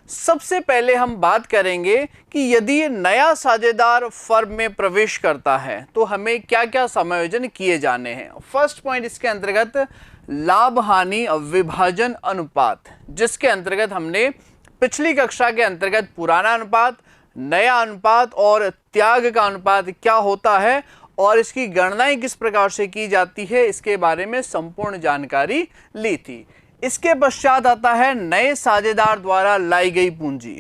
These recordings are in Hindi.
सबसे पहले हम बात करेंगे कि यदि नया साझेदार फर्म में प्रवेश करता है तो हमें क्या क्या समायोजन किए जाने हैं। फर्स्ट पॉइंट इसके अंतर्गत लाभ हानि विभाजन अनुपात, जिसके अंतर्गत हमने पिछली कक्षा के अंतर्गत पुराना अनुपात, नया अनुपात और त्याग का अनुपात क्या होता है और इसकी गणनाएं किस प्रकार से की जाती है, इसके बारे में संपूर्ण जानकारी ली थी। इसके पश्चात आता है नए साझेदार द्वारा लाई गई पूंजी।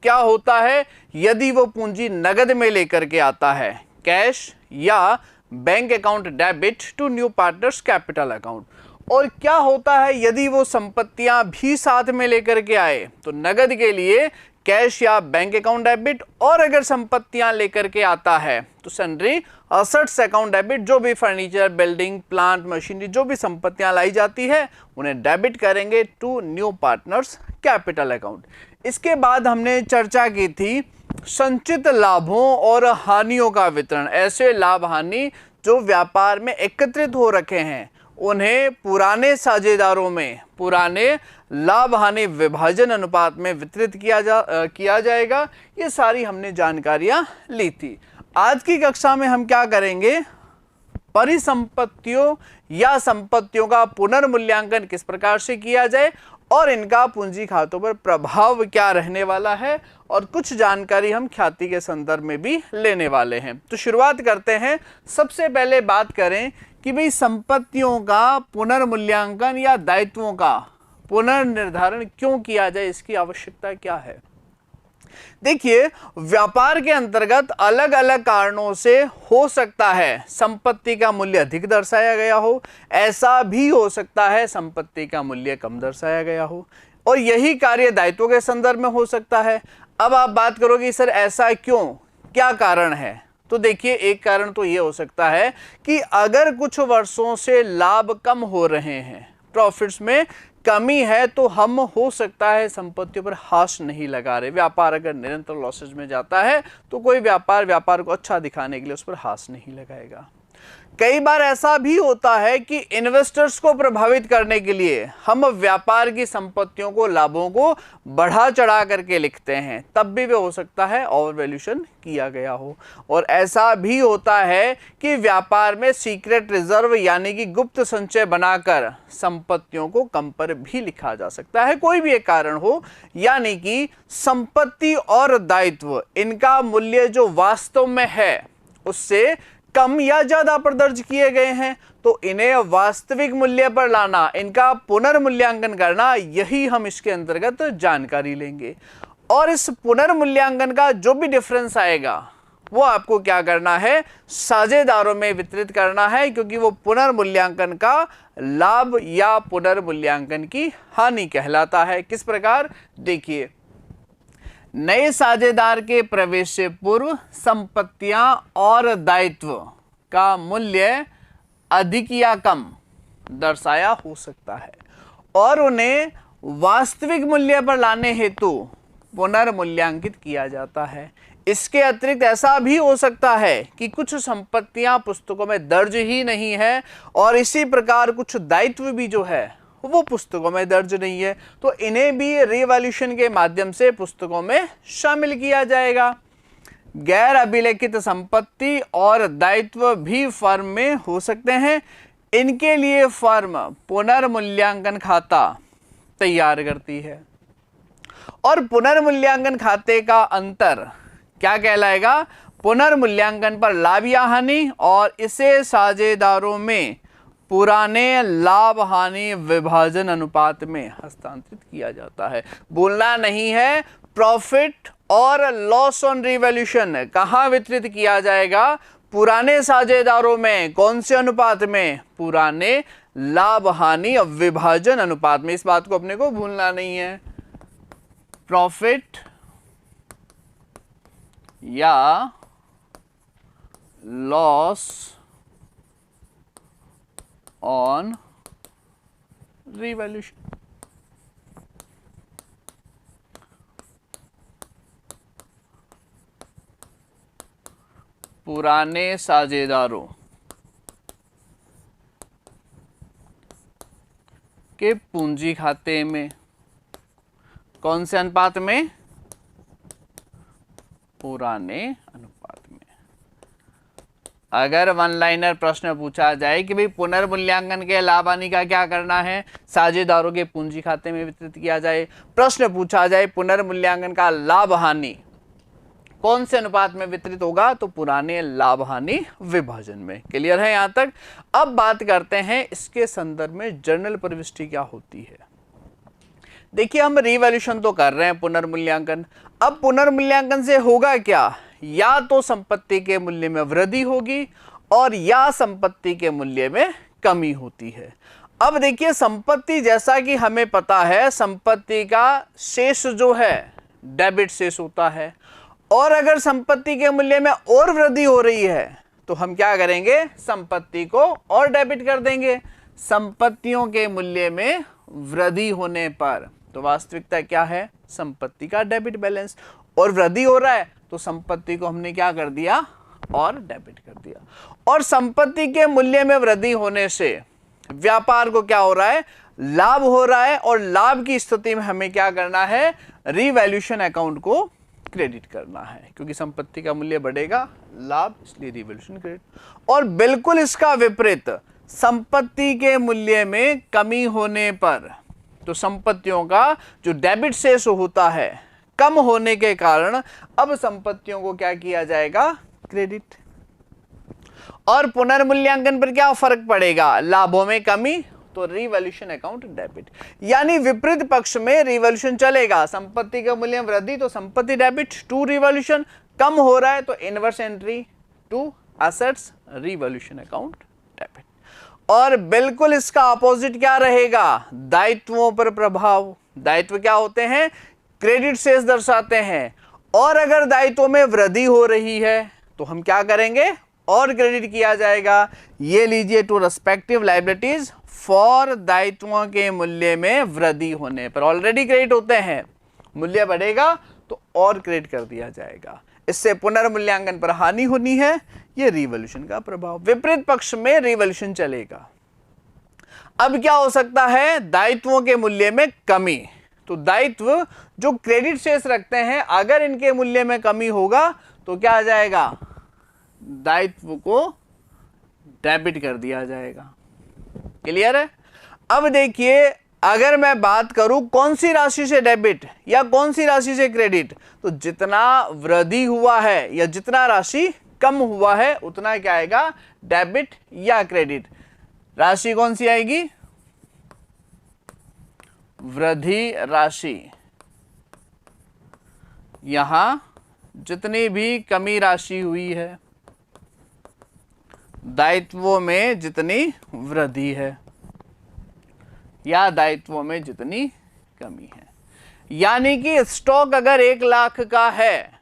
क्या होता है यदि वो पूंजी नगद में लेकर के आता है, कैश या bank account debit to new partners capital account, और क्या होता है यदि वो संपत्तियां भी साथ में लेकर के आए तो नगद के लिए कैश या बैंक अकाउंट डेबिट, और अगर संपत्तियां लेकर के आता है तो सन्ड्री असेट्स अकाउंट डेबिट, जो भी फर्नीचर, बिल्डिंग, प्लांट, मशीनरी, जो भी संपत्तियां लाई जाती है उन्हें डेबिट करेंगे to new partners capital account. इसके बाद हमने चर्चा की थी संचित लाभों और हानियों का वितरण। ऐसे लाभ हानि जो व्यापार में एकत्रित हो रखे हैं उन्हें पुराने साझेदारों में पुराने लाभ हानि विभाजन अनुपात में वितरित किया जाएगा। ये सारी हमने जानकारियां ली थी। आज की कक्षा में हम क्या करेंगे, परिसंपत्तियों या संपत्तियों का पुनर्मूल्यांकन किस प्रकार से किया जाए और इनका पूंजी खातों पर प्रभाव क्या रहने वाला है, और कुछ जानकारी हम ख्याति के संदर्भ में भी लेने वाले हैं। तो शुरुआत करते हैं। सबसे पहले बात करें कि भाई संपत्तियों का पुनर्मूल्यांकन या दायित्वों का पुनर्निर्धारण क्यों किया जाए, इसकी आवश्यकता क्या है। देखिए, व्यापार के अंतर्गत अलग अलग कारणों से हो सकता है संपत्ति का मूल्य अधिक दर्शाया गया हो, ऐसा भी हो सकता है संपत्ति का मूल्य कम दर्शाया गया हो, और यही कार्य दायित्वों के संदर्भ में हो सकता है। अब आप बात करोगे सर ऐसा क्यों, क्या कारण है, तो देखिए एक कारण तो ये हो सकता है कि अगर कुछ वर्षों से लाभ कम हो रहे हैं, प्रॉफिट्स में कमी है, तो हम हो सकता है संपत्तियों पर हाश नहीं लगा रहे। व्यापार अगर निरंतर लॉसेज में जाता है तो कोई व्यापार को अच्छा दिखाने के लिए उस पर हाश नहीं लगाएगा। कई बार ऐसा भी होता है कि इन्वेस्टर्स को प्रभावित करने के लिए हम व्यापार की संपत्तियों को, लाभों को बढ़ा चढ़ा करके लिखते हैं, तब भी वे हो सकता है ओवर वैल्यूएशन किया गया हो। और ऐसा भी होता है कि व्यापार में सीक्रेट रिजर्व यानी कि गुप्त संचय बनाकर संपत्तियों को कम पर भी लिखा जा सकता है। कोई भी एक कारण हो, यानी कि संपत्ति और दायित्व इनका मूल्य जो वास्तव में है उससे कम या ज्यादा पर दर्ज किए गए हैं, तो इन्हें वास्तविक मूल्य पर लाना, इनका पुनर्मूल्यांकन करना, यही हम इसके अंतर्गत जानकारी लेंगे। और इस पुनर्मूल्यांकन का जो भी डिफरेंस आएगा वो आपको क्या करना है, साझेदारों में वितरित करना है, क्योंकि वो पुनर्मूल्यांकन का लाभ या पुनर्मूल्यांकन की हानि कहलाता है। किस प्रकार, देखिए, नए साझेदार के प्रवेश से पूर्व संपत्तियां और दायित्व का मूल्य अधिक या कम दर्शाया हो सकता है और उन्हें वास्तविक मूल्य पर लाने हेतु पुनर्मूल्यांकित किया जाता है। इसके अतिरिक्त ऐसा भी हो सकता है कि कुछ संपत्तियां पुस्तकों में दर्ज ही नहीं है और इसी प्रकार कुछ दायित्व भी जो है वो पुस्तकों में दर्ज नहीं है, तो इन्हें भी रिवैल्यूएशन के माध्यम से पुस्तकों में शामिल किया जाएगा। गैर अभिलेखित संपत्ति और दायित्व भी फर्म में हो सकते हैं। इनके लिए फर्म पुनर्मूल्यांकन खाता तैयार करती है और पुनर्मूल्यांकन खाते का अंतर क्या कहलाएगा, पुनर्मूल्यांकन पर लाभ या हानि, और इसे साझेदारों में पुराने लाभ हानि विभाजन अनुपात में हस्तांतरित किया जाता है। बोलना नहीं है, प्रॉफिट और लॉस ऑन रिवैल्यूएशन कहाँ वितरित किया जाएगा, पुराने साझेदारों में। कौन से अनुपात में, पुराने लाभ हानि विभाजन अनुपात में। इस बात को अपने को भूलना नहीं है। प्रॉफिट या लॉस ऑन रिवैल्यूएशन। पुराने साझेदारों के पूंजी खाते में कौन से अनुपात में? पुराने अनुपात में। अगर वन लाइनर प्रश्न पूछा जाए कि भाई पुनर्मूल्यांकन के लाभ हानि का क्या करना है, साझेदारों के पूंजी खाते में वितरित किया जाए। प्रश्न पूछा जाए पुनर्मूल्यांकन का लाभ हानि कौन से अनुपात में वितरित होगा, तो पुराने लाभ हानि विभाजन में। क्लियर है यहां तक? अब बात करते हैं इसके संदर्भ में जर्नल प्रविष्टि क्या होती है। देखिए हम रिवैल्यूएशन तो कर रहे हैं पुनर्मूल्यांकन। अब पुनर्मूल्यांकन से होगा क्या, या तो संपत्ति के मूल्य में वृद्धि होगी और या संपत्ति के मूल्य में कमी होती है। अब देखिए संपत्ति, जैसा कि हमें पता है संपत्ति का शेष जो है डेबिट शेष होता है, और अगर संपत्ति के मूल्य में और वृद्धि हो रही है तो हम क्या करेंगे, संपत्ति को और डेबिट कर देंगे। संपत्तियों के मूल्य में वृद्धि होने पर तो वास्तविकता क्या है, संपत्ति का डेबिट बैलेंस, और वृद्धि हो रहा है तो संपत्ति को हमने क्या कर दिया, और डेबिट कर दिया। और संपत्ति के मूल्य में वृद्धि होने से व्यापार को क्या हो रहा है, लाभ हो रहा है, और लाभ की स्थिति में हमें क्या करना है, रिवैल्यूएशन अकाउंट को क्रेडिट करना है, क्योंकि संपत्ति का मूल्य बढ़ेगा, लाभ, इसलिए रिवैल्यूएशन क्रेडिट। और बिल्कुल इसका विपरीत, संपत्ति के मूल्य में कमी होने पर तो संपत्तियों का जो डेबिट शेष होता है कम होने के कारण अब संपत्तियों को क्या किया जाएगा, क्रेडिट। और पुनर्मूल्यांकन पर क्या फर्क पड़ेगा, लाभों में कमी तो रिवैल्यूएशन अकाउंट डेबिट, यानी विपरीत पक्ष में रिवैल्यूएशन चलेगा। संपत्ति के मूल्य में वृद्धि तो संपत्ति डेबिट टू रिवैल्यूएशन, कम हो रहा है तो inverse entry to assets revaluation account debit. और बिल्कुल इसका अपोजिट क्या रहेगा, दायित्वों पर प्रभाव। दायित्व क्या होते हैं, क्रेडिट शेष दर्शाते हैं, और अगर दायित्वों में वृद्धि हो रही है तो हम क्या करेंगे, और क्रेडिट किया जाएगा। ये लीजिए, टू रेस्पेक्टिव लायबिलिटीज फॉर दायित्वों के मूल्य में वृद्धि होने पर, ऑलरेडी क्रेडिट होते हैं, मूल्य बढ़ेगा तो और क्रेडिट कर दिया जाएगा। इससे पुनर्मूल्यांकन पर हानि होनी है, ये रिवैल्यूएशन का प्रभाव। विपरीत पक्ष में रिवैल्यूएशन चलेगा। अब क्या हो सकता है, दायित्वों के मूल्य में कमी, तो दायित्व जो क्रेडिट शेष रखते हैं अगर इनके मूल्य में कमी होगा तो क्या आ जाएगा, दायित्व को डेबिट कर दिया जाएगा। क्लियर है? अब देखिए अगर मैं बात करूं कौन सी राशि से डेबिट या कौन सी राशि से क्रेडिट, तो जितना वृद्धि हुआ है या जितना राशि कम हुआ है उतना क्या आएगा, डेबिट या क्रेडिट। राशि कौन सी आएगी, वृद्धि राशि। यहां जितनी भी कमी राशि हुई है, दायित्वों में जितनी वृद्धि है या दायित्वों में जितनी कमी है, यानी कि स्टॉक अगर 1 लाख का है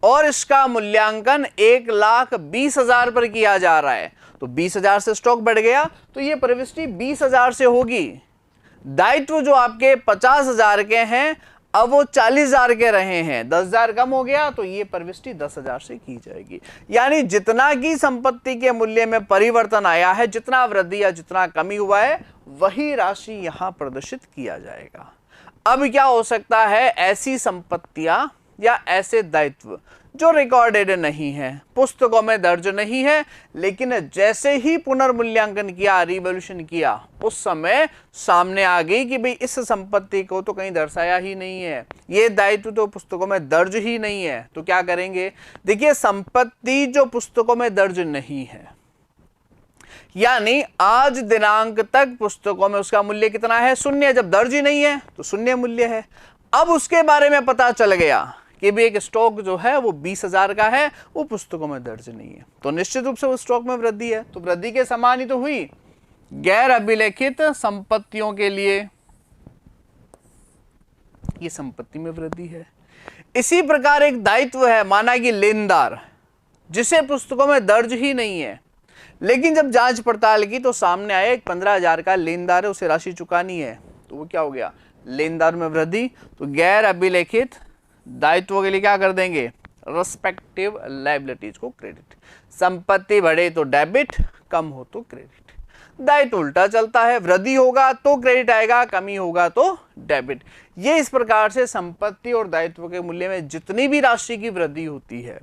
और इसका मूल्यांकन 1,20,000 पर किया जा रहा है तो 20,000 से स्टॉक बढ़ गया तो ये प्रविष्टि 20,000 से होगी। दायित्व जो आपके 50,000 के हैं अब वो 40,000 के रहे हैं, 10,000 कम हो गया तो ये प्रविष्टि 10,000 से की जाएगी। यानी जितना की संपत्ति के मूल्य में परिवर्तन आया है, जितना वृद्धि या जितना कमी हुआ है, वही राशि यहां प्रदर्शित किया जाएगा। अब क्या हो सकता है, ऐसी संपत्तियां या ऐसे दायित्व जो रिकॉर्डेड नहीं है, पुस्तकों में दर्ज नहीं है, लेकिन जैसे ही पुनर्मूल्यांकन किया, रिवैल्यूएशन किया, उस समय सामने आ गई कि भाई इस संपत्ति को तो कहीं दर्शाया ही नहीं है, ये दायित्व तो पुस्तकों में दर्ज ही नहीं है, तो क्या करेंगे। देखिए संपत्ति जो पुस्तकों में दर्ज नहीं है, यानी आज दिनांक तक पुस्तकों में उसका मूल्य कितना है, 0। जब दर्ज ही नहीं है तो 0 मूल्य है। अब उसके बारे में पता चल गया कि भी एक स्टॉक जो है वो 20,000 का है, वो पुस्तकों में दर्ज नहीं है, तो निश्चित रूप से वो स्टॉक में वृद्धि है। तो वृद्धि के समान ही तो हुई गैर अभिलेखित संपत्तियों के लिए, ये संपत्ति में वृद्धि है। इसी प्रकार एक दायित्व है, माना कि लेनदार, जिसे पुस्तकों में दर्ज ही नहीं है, लेकिन जब जांच पड़ताल की तो सामने आया एक 15,000 का लेनदार है, उसे राशि चुकानी है, तो वो क्या हो गया, लेनदार में वृद्धि। तो गैर अभिलेखित दायित्वों के लिए क्या कर देंगे, रेस्पेक्टिव लायबिलिटीज को क्रेडिट। संपत्ति बढ़े तो डेबिट, कम हो तो क्रेडिट। दायित्व उल्टा चलता है, वृद्धि होगा तो क्रेडिट आएगा, कमी होगा तो डेबिट। ये इस प्रकार से संपत्ति और दायित्व के मूल्य में जितनी भी राशि की वृद्धि होती है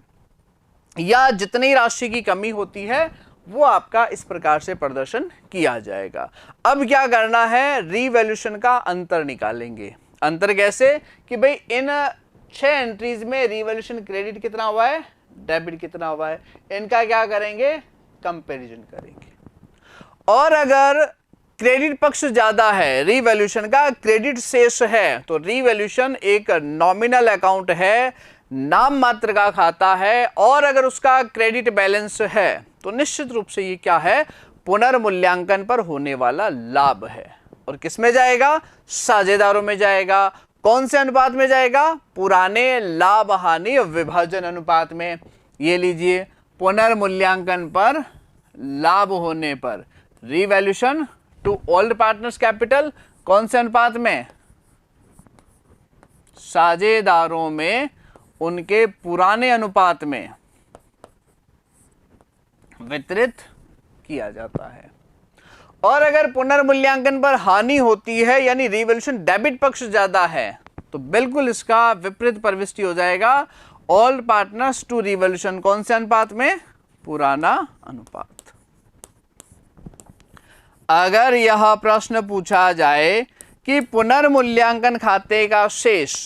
या जितनी राशि की कमी होती है वो आपका इस प्रकार से प्रदर्शन किया जाएगा। अब क्या करना है, रीवैल्यूएशन का अंतर निकालेंगे। अंतर कैसे कि भाई इन 6 एंट्रीज में रीवैल्यूएशन क्रेडिट कितना हुआ है, डेबिट कितना हुआ है, इनका क्या करेंगे, कंपैरिजन करेंगे। और अगर क्रेडिट पक्ष ज्यादा है, रीवैल्यूएशन का क्रेडिट शेष है, तो रीवैल्यूएशन एक नॉमिनल अकाउंट है, नाम मात्र का खाता है, और अगर उसका क्रेडिट बैलेंस है तो निश्चित रूप से ये क्या है, पुनर्मूल्यांकन पर होने वाला लाभ है। और किस में जाएगा, साझेदारों में जाएगा। कौन से अनुपात में जाएगा, पुराने लाभ हानि विभाजन अनुपात में। ये लीजिए, पुनर्मूल्यांकन पर लाभ होने पर revaluation to old partners capital, कौन से अनुपात में, साझेदारों में उनके पुराने अनुपात में वितरित किया जाता है। और अगर पुनर्मूल्यांकन पर हानि होती है यानी रीवैल्यूएशन डेबिट पक्ष ज्यादा है तो बिल्कुल इसका विपरीत प्रविष्टि हो जाएगा, ऑल पार्टनर्स टू रीवैल्यूएशन, कौन से अनुपात में, पुराना अनुपात। अगर यह प्रश्न पूछा जाए कि पुनर्मूल्यांकन खाते का शेष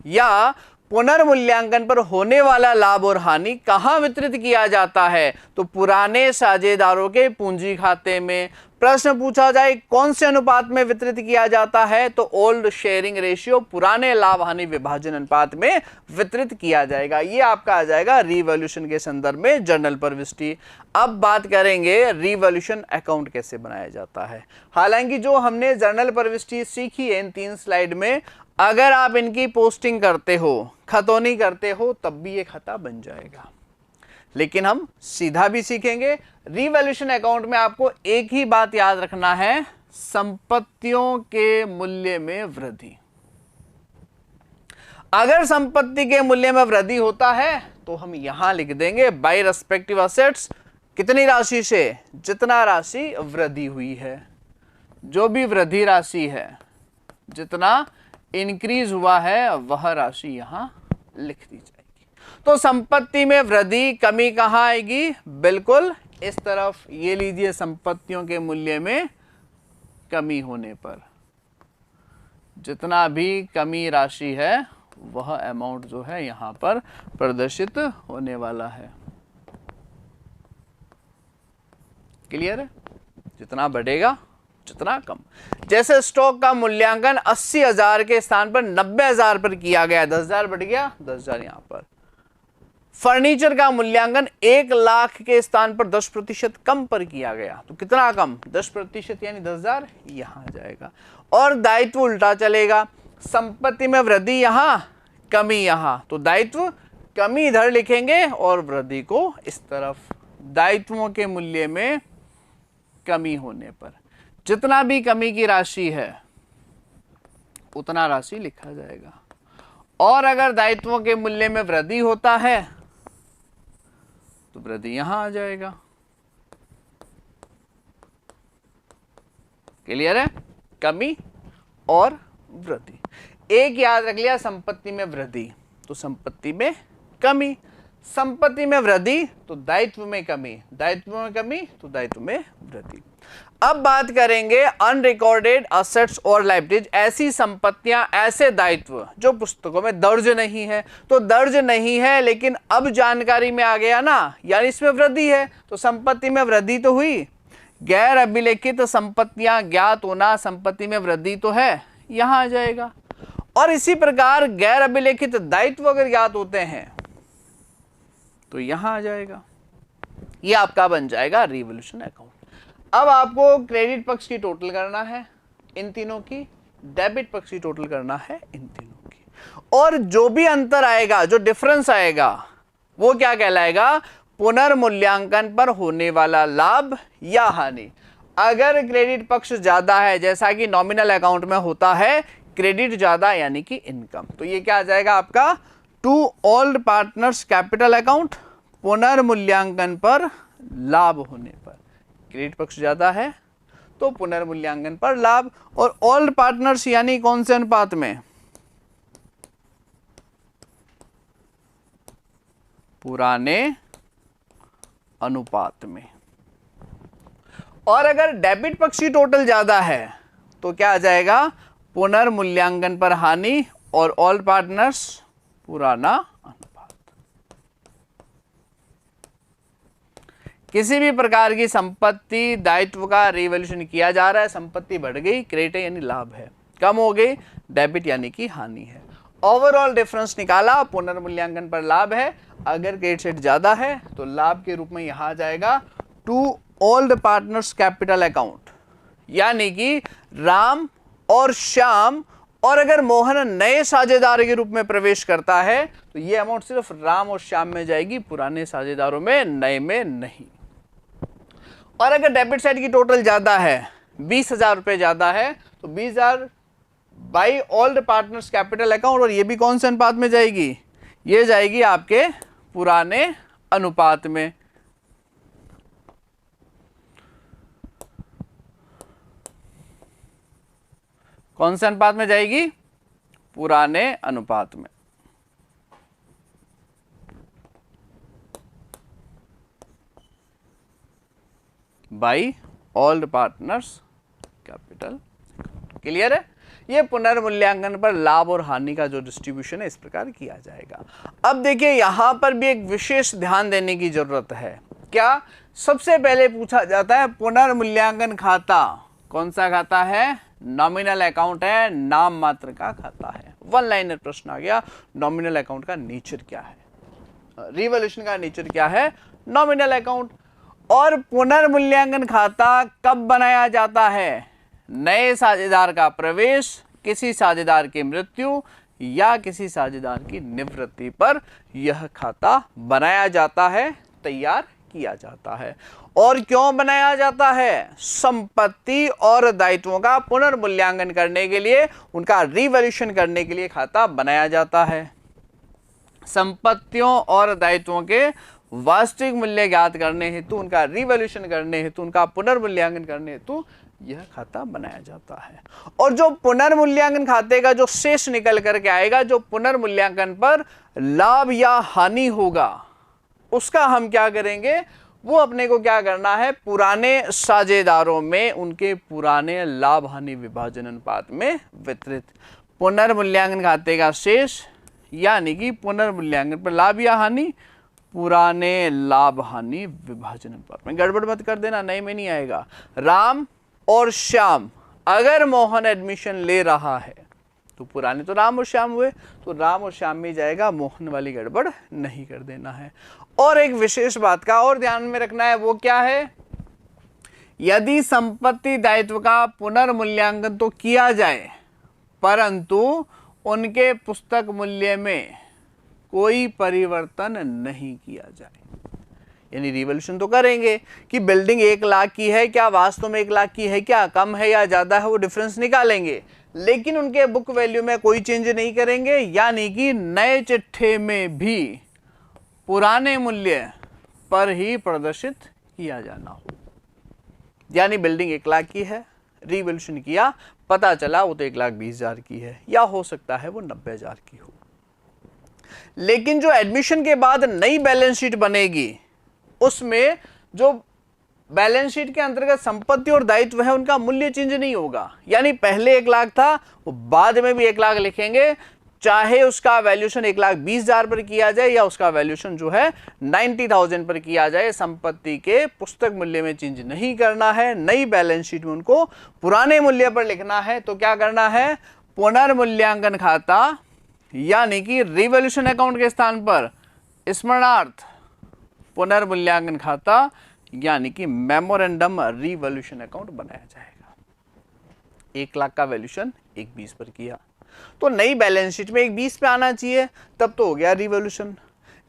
या पुनर्मूल्यांकन पर होने वाला लाभ और हानि कहां वितरित किया जाता है, तो पुराने साझेदारों के पूंजी खाते में। प्रश्न पूछा जाए कौन से अनुपात में वितरित किया जाता है, तो ओल्ड शेयरिंग रेशियो, पुराने लाभ हानि विभाजन अनुपात में वितरित किया जाएगा। ये आपका आ जाएगा रीवैल्यूएशन के संदर्भ में जर्नल प्रविष्टि। अब बात करेंगे रीवैल्यूएशन अकाउंट कैसे बनाया जाता है। हालांकि जो हमने जर्नल प्रविष्टि सीखी है इन 3 स्लाइड में, अगर आप इनकी पोस्टिंग करते हो, खतौनी करते हो, तब भी ये खाता बन जाएगा। लेकिन हम सीधा भी सीखेंगे। रीवैल्यूएशन अकाउंट में आपको एक ही बात याद रखना है, संपत्तियों के मूल्य में वृद्धि। अगर संपत्ति के मूल्य में वृद्धि होता है तो हम यहां लिख देंगे बाय रेस्पेक्टिव असेट्स, कितनी राशि से, जितना राशि वृद्धि हुई है। जो भी वृद्धि राशि है, जितना इंक्रीज हुआ है, वह राशि यहां लिख दी जाएगी। तो संपत्ति में वृद्धि, कमी कहां आएगी, बिल्कुल इस तरफ। ये लीजिए, संपत्तियों के मूल्य में कमी होने पर जितना भी कमी राशि है वह अमाउंट जो है यहां पर प्रदर्शित होने वाला है। क्लियर है, जितना बढ़ेगा जितना कम। जैसे स्टॉक का मूल्यांकन 80,000 के स्थान पर 90,000 पर किया गया, 10,000 बढ़ गया, 10,000 यहां पर। फर्नीचर का मूल्यांकन 1 लाख के स्थान पर 10% कम पर किया गया, तो कितना कम, 10% यानी 10,000 यहां आ जाएगा। और दायित्व उल्टा चलेगा, संपत्ति में वृद्धि यहां, कमी यहां, तो दायित्व कमी इधर लिखेंगे और वृद्धि को इस तरफ। दायित्वों के मूल्य में कमी होने पर जितना भी कमी की राशि है उतना राशि लिखा जाएगा। और अगर दायित्वों के मूल्य में वृद्धि होता है तो वृद्धि यहां आ जाएगा। क्लियर है, कमी और वृद्धि। एक याद रख लिया, संपत्ति में वृद्धि तो संपत्ति में कमी, संपत्ति में वृद्धि तो दायित्व में कमी, दायित्व में कमी तो दायित्व में वृद्धि। अब बात करेंगे अनरिकॉर्डेड असेट्स और लायबिलिटीज, ऐसी संपत्तियां, ऐसे दायित्व जो पुस्तकों में दर्ज नहीं है। तो दर्ज नहीं है लेकिन अब जानकारी में आ गया ना, यानी इसमें वृद्धि है, तो संपत्ति में वृद्धि तो हुई। गैर अभिलेखित संपत्तियां, ज्ञात होना, संपत्ति में वृद्धि तो है, यहां आ जाएगा। और इसी प्रकार गैर अभिलेखित दायित्व अगर ज्ञात होते हैं तो यहां आ जाएगा। ये आपका बन जाएगा रीवैल्यूएशन अकाउंट। अब आपको क्रेडिट पक्ष की टोटल करना है इन तीनों की, डेबिट पक्ष की टोटल करना है इन तीनों की, और जो भी अंतर आएगा, जो डिफरेंस आएगा, वो क्या कहलाएगा, पुनर्मूल्यांकन पर होने वाला लाभ या हानि। अगर क्रेडिट पक्ष ज्यादा है, जैसा कि नॉमिनल अकाउंट में होता है, क्रेडिट ज्यादा यानी कि इनकम, तो ये क्या आ जाएगा आपका, to old partners capital account, पुनर्मूल्यांकन पर लाभ होने पर क्रेडिट पक्ष ज्यादा है, तो पुनर्मूल्यांकन पर लाभ। और ओल्ड पार्टनर्स यानी कौन से अनुपात में? पुराने अनुपात में। और अगर डेबिट पक्ष की टोटल ज्यादा है तो क्या आ जाएगा? पुनर्मूल्यांकन पर हानि और ओल्ड पार्टनर्स पुराना अनुपात। किसी भी प्रकार की संपत्ति दायित्व का रिवैल्यूएशन किया जा रहा है, संपत्ति बढ़ गई, क्रेडिट यानी लाभ है, कम हो गई डेबिट यानी कि हानि है। ओवरऑल डिफरेंस निकाला, पुनर्मूल्यांकन पर लाभ है, अगर क्रेडिट सेट ज्यादा है तो लाभ के रूप में यहां आ जाएगा to old partners capital account, यानी कि राम और श्याम, और अगर मोहन नए साझेदार के रूप में प्रवेश करता है तो ये अमाउंट सिर्फ राम और श्याम में जाएगी, पुराने साझेदारों में, नए में नहीं। और अगर डेबिट साइड की टोटल ज्यादा है, 20,000 रुपए ज्यादा है, तो 20,000 by old partners capital account, और ये भी कौन से अनुपात में जाएगी? ये जाएगी आपके पुराने अनुपात में। कौन से अनुपात में जाएगी? पुराने अनुपात में। By old partners capital. Clear है? ये पुनर्मूल्यांकन पर लाभ और हानि का जो डिस्ट्रीब्यूशन है इस प्रकार किया जाएगा। अब देखिए यहां पर भी एक विशेष ध्यान देने की जरूरत है। क्या? सबसे पहले पूछा जाता है पुनर्मूल्यांकन खाता कौन सा खाता है? नॉमिनल अकाउंट है, नाम मात्र का खाता है। वन लाइनर प्रश्न आ गया, नॉमिनल अकाउंट का नेचर क्या है? रिवॉल्यूशन का नेचर क्या है? Nominal account. और पुनर्मूल्यांकन खाता कब बनाया जाता है? नए साझेदार का प्रवेश, किसी साझेदार की मृत्यु या किसी साझेदार की निवृत्ति पर यह खाता बनाया जाता है, तैयार किया जाता है। और क्यों बनाया जाता है? संपत्ति और दायित्वों का पुनर्मूल्यांकन करने के लिए, उनका रिवैल्यूएशन करने के लिए खाता बनाया जाता है। संपत्तियों और दायित्वों के वास्तविक मूल्य ज्ञात करने हेतु, उनका रिवैल्यूएशन करने हेतु, उनका पुनर्मूल्यांकन करने हेतु यह खाता बनाया जाता है। और जो पुनर्मूल्यांकन खाते का जो शेष निकल करके आएगा, जो पुनर्मूल्यांकन पर लाभ या हानि होगा, उसका हम क्या करेंगे? वो अपने को क्या करना है? पुराने साझेदारों में उनके पुराने लाभ हानि विभाजन अनुपात में वितरित। पुनर्मूल्यांकन खाते का शेष यानी कि पुनर्मूल्यांकन पर लाभ या हानि पुराने लाभ हानि विभाजन अनुपात में। गड़बड़ मत कर देना, नए में नहीं आएगा। राम और श्याम, अगर मोहन एडमिशन ले रहा है तो पुराने तो राम और श्याम हुए, तो राम और श्याम में जाएगा, मोहन वाली गड़बड़ नहीं कर देना है। और एक विशेष बात का और ध्यान में रखना है, वो क्या है? यदि संपत्ति दायित्व का पुनर्मूल्यांकन तो किया जाए परंतु उनके पुस्तक मूल्य में कोई परिवर्तन नहीं किया जाए, यानी रिवॉल्यूशन तो करेंगे कि बिल्डिंग 1 लाख की है क्या, वास्तव में 1 लाख की है क्या, कम है या ज्यादा है, वो डिफरेंस निकालेंगे, लेकिन उनके बुक वैल्यू में कोई चेंज नहीं करेंगे, यानी कि नए चिट्ठे में भी पुराने मूल्य पर ही प्रदर्शित किया जाना हो। यानी बिल्डिंग 1 लाख की है, रिवॉल्यूशन किया, पता चला वो तो 1,20,000 की है, या हो सकता है वो 90,000 की हो। लेकिन जो एडमिशन के बाद नई बैलेंस शीट बनेगी उसमें जो बैलेंस शीट के अंतर्गत संपत्ति और दायित्व है उनका मूल्य चेंज नहीं होगा। यानी पहले 1 लाख था, वो बाद में भी 1 लाख लिखेंगे, चाहे उसका वैल्यूएशन 1,20,000 पर किया जाए या उसका वैल्यूएशन जो है 90,000 पर किया जाए, संपत्ति के पुस्तक मूल्य में चेंज नहीं करना है। नई बैलेंस शीट में उनको पुराने मूल्य पर लिखना है। तो क्या करना है? पुनर्मूल्यांकन खाता यानी कि रिवॉल्यूशन अकाउंट के स्थान पर स्मरणार्थ पुनर्मूल्यांकन खाता यानी कि मेमोरेंडम रिवॉल्यूशन अकाउंट बनाया जाएगा। 1 लाख का वैल्यूएशन 1,20 पर किया तो नई बैलेंस शीट में 1,20 पे आना चाहिए, तब तो हो गया रिवॉल्यूशन।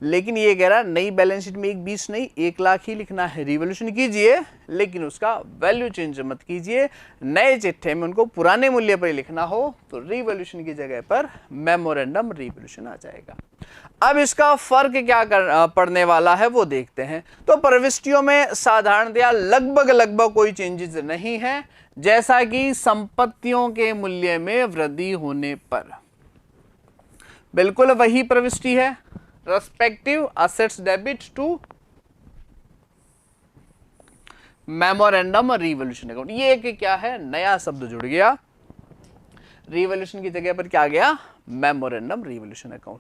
लेकिन ये कह रहा नई बैलेंस शीट में 1,20 नहीं 1 लाख ही लिखना है। रिवॉल्यूशन कीजिए लेकिन उसका वैल्यू चेंज मत कीजिए। नए चिट्ठे में उनको पुराने मूल्य पर लिखना हो तो रिवॉल्यूशन की जगह पर मेमोरेंडम रिवॉल्यूशन आ जाएगा। अब इसका फर्क क्या पड़ने वाला है वो देखते हैं। तो प्रविष्टियों में साधारणतया लगभग कोई चेंजेस नहीं है, जैसा कि संपत्तियों के मूल्य में वृद्धि होने पर बिल्कुल वही प्रविष्टि है, respective assets debit to memorandum revolution account. ये एक क्या है, नया शब्द जुड़ गया, रिवॉल्यूशन की जगह पर क्या आ गया, मेमोरेंडम रिवॉल्यूशन अकाउंट।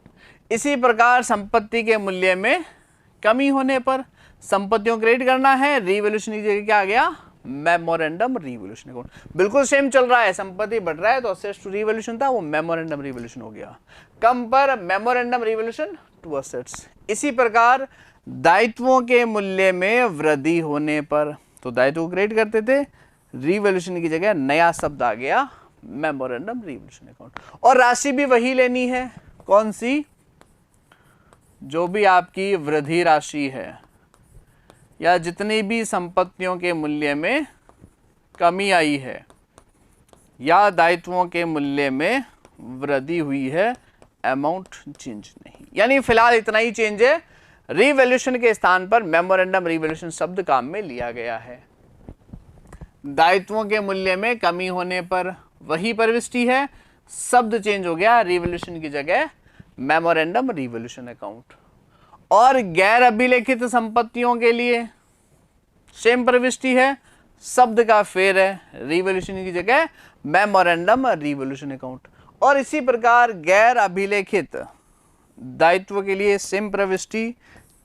इसी प्रकार संपत्ति के मूल्य में कमी होने पर संपत्तियों क्रेडिट करना है, रिवॉल्यूशन की जगह क्या आ गया, मेमोरेंडम रिवॉल्यूशन अकाउंट। बिल्कुल सेम चल रहा है, संपत्ति बढ़ रहा है तो असेट्स टू रिवॉल्यूशन था, वो मेमोरेंडम रिवॉल्यूशन हो गया। कम पर मेमोरेंडम रिवॉल्यूशन टू असेट्स। इसी प्रकार दायित्वों के मूल्य में वृद्धि होने पर, तो दायित्व को क्रेडिट करते थे, रिवॉल्यूशन की जगह नया शब्द आ गया, मेमोरेंडम रिवॉल्यूशन अकाउंट। और राशि भी वही लेनी है, कौन सी, जो भी आपकी वृद्धि राशि है या जितनी भी संपत्तियों के मूल्य में कमी आई है या दायित्वों के मूल्य में वृद्धि हुई है, अमाउंट चेंज नहीं। यानी फिलहाल इतना ही चेंज है, रिवॉल्यूशन के स्थान पर मेमोरेंडम रिवॉल्यूशन शब्द काम में लिया गया है। दायित्वों के मूल्य में कमी होने पर वही प्रविष्टि है, शब्द चेंज हो गया, रिवॉल्यूशन की जगह मेमोरेंडम रिवॉल्यूशन अकाउंट। और गैर अभिलेखित संपत्तियों के लिए सेम प्रविष्टि है, शब्द का फेर है, रिवॉल्यूशन की जगह मेमोरेंडम रिवॉल्यूशन अकाउंट। और इसी प्रकार गैर अभिलेखित दायित्व के लिए सेम प्रविष्टि,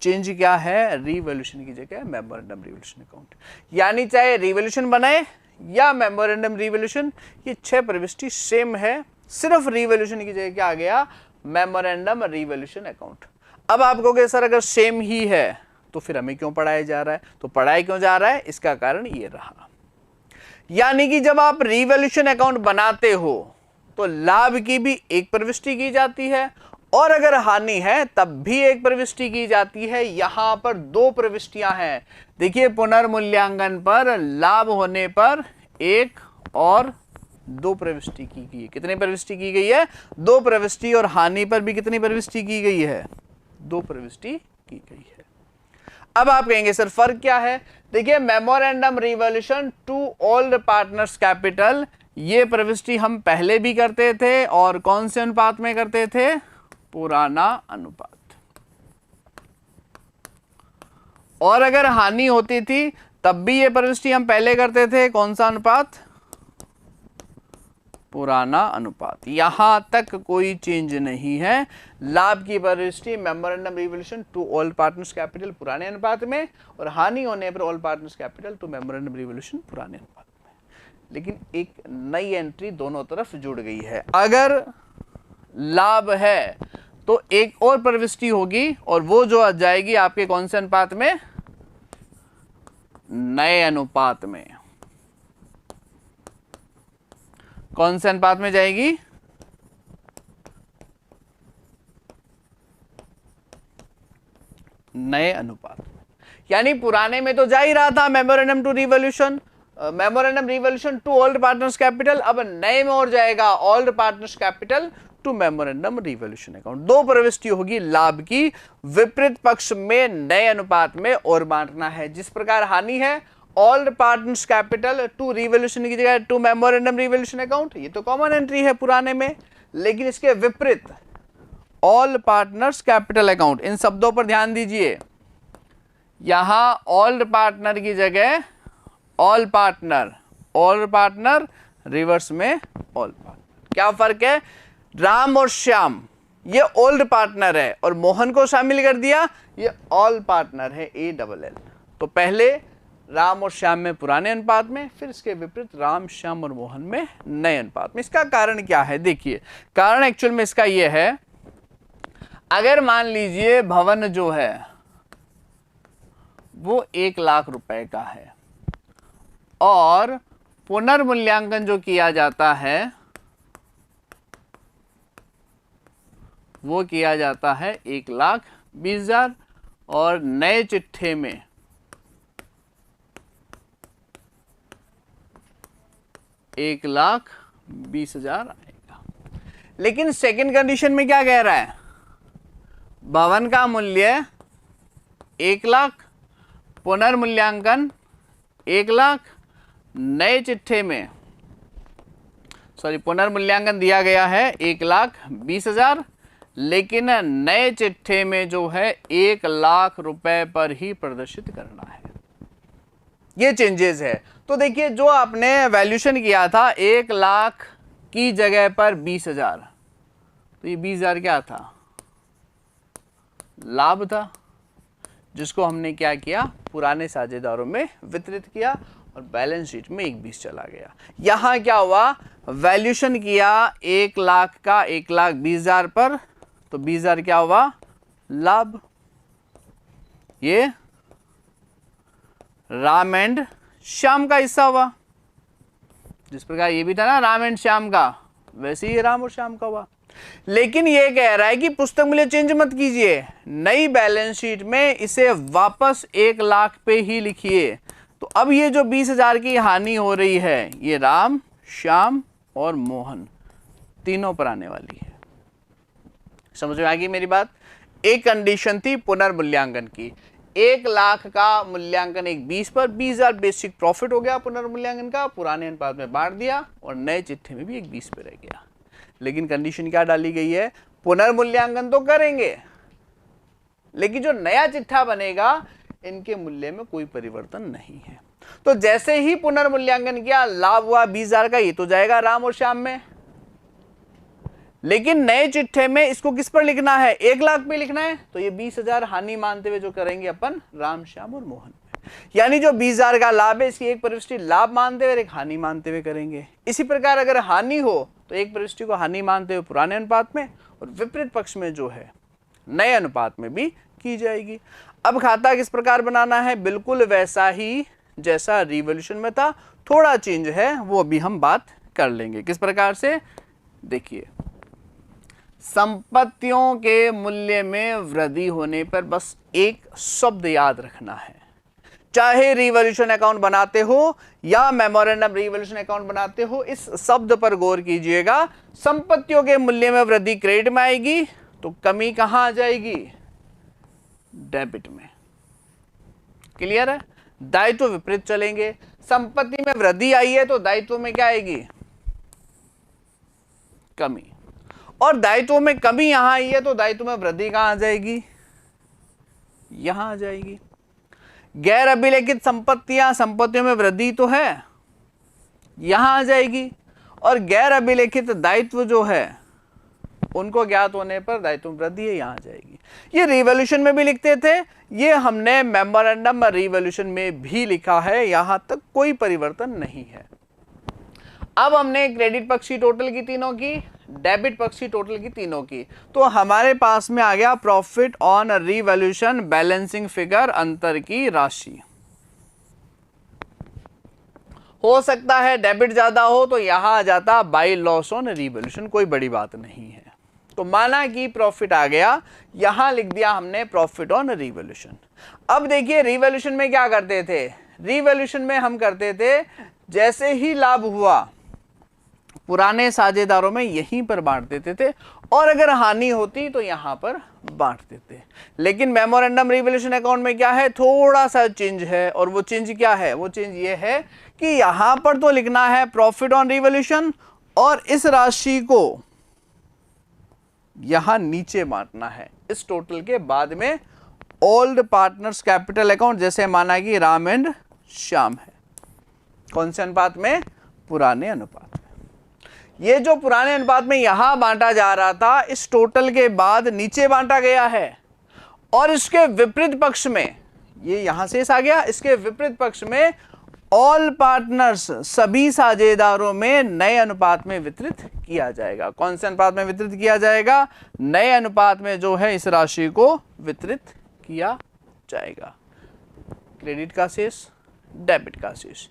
चेंज क्या है, रिवॉल्यूशन की जगह मेमोरेंडम रिवॉल्यूशन अकाउंट। यानी चाहे रिवॉल्यूशन बनाए या मेमोरेंडम रिवॉल्यूशन, ये 6 प्रविष्टि सेम है, सिर्फ रिवॉल्यूशन की जगह क्या आ गया, मेमोरेंडम रिवॉल्यूशन अकाउंट। अब आप कहोगे सर अगर सेम ही है तो फिर हमें क्यों पढ़ाया जा रहा है, तो पढ़ाया क्यों जा रहा है, इसका कारण ये रहा। यानी कि जब आप रिवॉल्यूशन अकाउंट बनाते हो तो लाभ की भी एक प्रविष्टि की जाती है, और अगर हानि है तब भी एक प्रविष्टि की जाती है। यहां पर 2 प्रविष्टियां हैं। देखिए पुनर्मूल्यांकन पर लाभ होने पर 1 और 2 प्रविष्टि की गई है। कितनी प्रविष्टि की गई है, 2 प्रविष्टि। और हानि पर भी कितनी प्रविष्टि की गई है, 2 प्रविष्टि की गई है। अब आप कहेंगे सर फर्क क्या है। देखिए memorandum revolution to old partners capital, ये प्रविष्टि हम पहले भी करते थे, और कौन से अनुपात में करते थे, पुराना अनुपात। और अगर हानि होती थी तब भी ये प्रविष्टि हम पहले करते थे, कौन सा अनुपात, पुराना अनुपात। यहां तक कोई चेंज नहीं है। लाभ की प्रविष्टि memorandum revolution to all partners capital पुराने अनुपात में, और हानि होने पर all partners capital to memorandum revolution पुराने अनुपात में। लेकिन एक नई एंट्री दोनों तरफ जुड़ गई है। अगर लाभ है तो एक और प्रविष्टि होगी, और वो जो आ जाएगी आपके कौन से अनुपात में, नए अनुपात में। कौन से अनुपात में जाएगी, नए अनुपात में। यानी पुराने में तो जा ही रहा था memorandum to revolution, memorandum revolution to old partners capital, अब नए में और जाएगा old partners capital to memorandum revolution account. 2 प्रविष्टि होगी लाभ की, विपरीत पक्ष में नए अनुपात में और बांटना है। जिस प्रकार हानि है old partners capital to revolution की जगह टू मेमोरेंडम रिवॉल्यूशन अकाउंट, ये तो कॉमन एंट्री है पुराने में। लेकिन इसके विपरीत ऑल पार्टनर्स कैपिटल अकाउंट, इन शब्दों पर ध्यान दीजिए। यहां ओल्ड पार्टनर की जगह ऑल पार्टनर, रिवर्स में ऑल पार्टनर। क्या फर्क है, राम और श्याम ये ओल्ड पार्टनर है, और मोहन को शामिल कर दिया, ये ऑल पार्टनर है, ALL। तो पहले राम और श्याम में पुराने अनुपात में, फिर इसके विपरीत राम, श्याम और मोहन में नए अनुपात में। इसका कारण क्या है, देखिए कारण एक्चुअल में इसका यह है, अगर मान लीजिए भवन जो है वो 1 लाख रुपए का है, और पुनर्मूल्यांकन जो किया जाता है वो किया जाता है 1,20,000, और नए चिट्ठे में 1,20,000 आएगा। लेकिन सेकंड कंडीशन में क्या कह रहा है, भवन का मूल्य 1 लाख, पुनर्मूल्यांकन 1 लाख, नए चिट्ठे में पुनर्मूल्यांकन दिया गया है 1,20,000, लेकिन नए चिट्ठे में जो है 1 लाख रुपए पर ही प्रदर्शित करना है। ये चेंजेस है। तो देखिए जो आपने वैल्यूशन किया था 1 लाख की जगह पर 20,000, तो ये 20,000 क्या था? लाभ था, जिसको हमने क्या किया? पुराने साझेदारों में वितरित किया और बैलेंस शीट में 1,20 चला गया। यहां क्या हुआ? वैल्यूशन किया 1 लाख का 1,20,000 पर, तो 20,000 क्या हुआ? लाभ। ये राम एंड श्याम का हिस्सा हुआ। जिस प्रकार ये भी था ना राम एंड श्याम का, वैसे ही राम और श्याम का हुआ। लेकिन ये कह रहा है कि पुस्तक मूल्य चेंज मत कीजिए, नई बैलेंस शीट में इसे वापस 1 लाख पे ही लिखिए। तो अब ये जो 20,000 की हानि हो रही है, ये राम, श्याम और मोहन तीनों पर आने वाली है। समझ में आ गई मेरी बात? एक कंडीशन थी पुनर्मूल्यांकन की, 1 लाख का मूल्यांकन 1,20 पर, 20,000 बेसिक प्रॉफिट हो गया पुनर्मूल्यांकन का, पुराने अनुपात में बांट दिया और नए चिट्ठे में भी 1,20 पे रह गया। लेकिन कंडीशन क्या डाली गई है? पुनर्मूल्यांकन तो करेंगे, लेकिन जो नया चिट्ठा बनेगा इनके मूल्य में कोई परिवर्तन नहीं है। तो जैसे ही पुनर्मूल्यांकन किया, लाभ हुआ 20,000 का, ये तो जाएगा राम और श्याम में। लेकिन नए चिट्ठे में इसको किस पर लिखना है? 1 लाख पे लिखना है, तो ये 20,000 हानि मानते हुए जो करेंगे अपन राम, श्याम और मोहन पे। यानी जो 20,000 का लाभ है, इसकी एक प्रविष्टि लाभ मानते हुए और एक हानि मानते हुए करेंगे। इसी प्रकार अगर हानि हो तो एक प्रविष्टि को हानि मानते हुए पुराने अनुपात में और विपरीत पक्ष में जो है नए अनुपात में भी की जाएगी। अब खाता किस प्रकार बनाना है? बिल्कुल वैसा ही जैसा रिवॉल्यूशन में था, थोड़ा चेंज है, वो भी हम बात कर लेंगे। किस प्रकार से? देखिए, संपत्तियों के मूल्य में वृद्धि होने पर बस एक शब्द याद रखना है। चाहे रिवॉल्यूशन अकाउंट बनाते हो या मेमोरेंडम रिवॉल्यूशन अकाउंट बनाते हो, इस शब्द पर गौर कीजिएगा। संपत्तियों के मूल्य में वृद्धि क्रेडिट में आएगी, तो कमी कहां आ जाएगी? डेबिट में। क्लियर है? दायित्व विपरीत चलेंगे। संपत्ति में वृद्धि आई है तो दायित्व में क्या आएगी? कमी। और दायित्व में कमी यहां आई है तो दायित्व में वृद्धि कहां आ जाएगी? यहां आ जाएगी। गैर अभिलेखित संपत्तियों में वृद्धि तो है, यहां आ जाएगी। और गैर अभिलेखित दायित्व जो है उनको ज्ञात होने पर दायित्व में वृद्धि है, यहां आ जाएगी। ये रिवॉल्यूशन में भी लिखते थे, ये हमने मेमोरेंडम रिवॉल्यूशन में भी लिखा है, यहां तक कोई परिवर्तन नहीं है। अब हमने क्रेडिट पक्ष की टोटल की तीनों की, डेबिट पक्ष की टोटल की तीनों की, तो हमारे पास में आ गया profit on revolution balancing figure, अंतर की राशि। हो सकता है डेबिट ज्यादा हो तो यहां आ जाता बाय लॉस ऑन रिवॉल्यूशन, कोई बड़ी बात नहीं है। तो माना कि प्रॉफिट आ गया, यहां लिख दिया हमने प्रॉफिट ऑन रिवॉल्यूशन। अब देखिए रिवॉल्यूशन में क्या करते थे? रिवॉल्यूशन में हम करते थे जैसे ही लाभ हुआ पुराने साझेदारों में यहीं पर बांट देते थे, और अगर हानि होती तो यहां पर बांट देते। लेकिन मेमोरेंडम रिवॉल्यूशन अकाउंट में क्या है? थोड़ा सा चेंज है, और वो चेंज क्या है? वो चेंज ये है कि यहां पर तो लिखना है प्रॉफिट ऑन रिवॉल्यूशन, और इस राशि को यहां नीचे बांटना है। इस टोटल के बाद में ओल्ड पार्टनर्स कैपिटल अकाउंट, जैसे माना कि राम एंड श्याम है, कौन से अनुपात में? पुराने अनुपात में। ये जो पुराने अनुपात में यहां बांटा जा रहा था, इस टोटल के बाद नीचे बांटा गया है, और इसके विपरीत पक्ष में ये यहां से आ गया, इसके विपरीत पक्ष में ऑल पार्टनर्स, सभी साझेदारों में नए अनुपात में वितरित किया जाएगा। कौन से अनुपात में वितरित किया जाएगा? नए अनुपात में जो है इस राशि को वितरित किया जाएगा। क्रेडिट का शेष, डेबिट का शेष,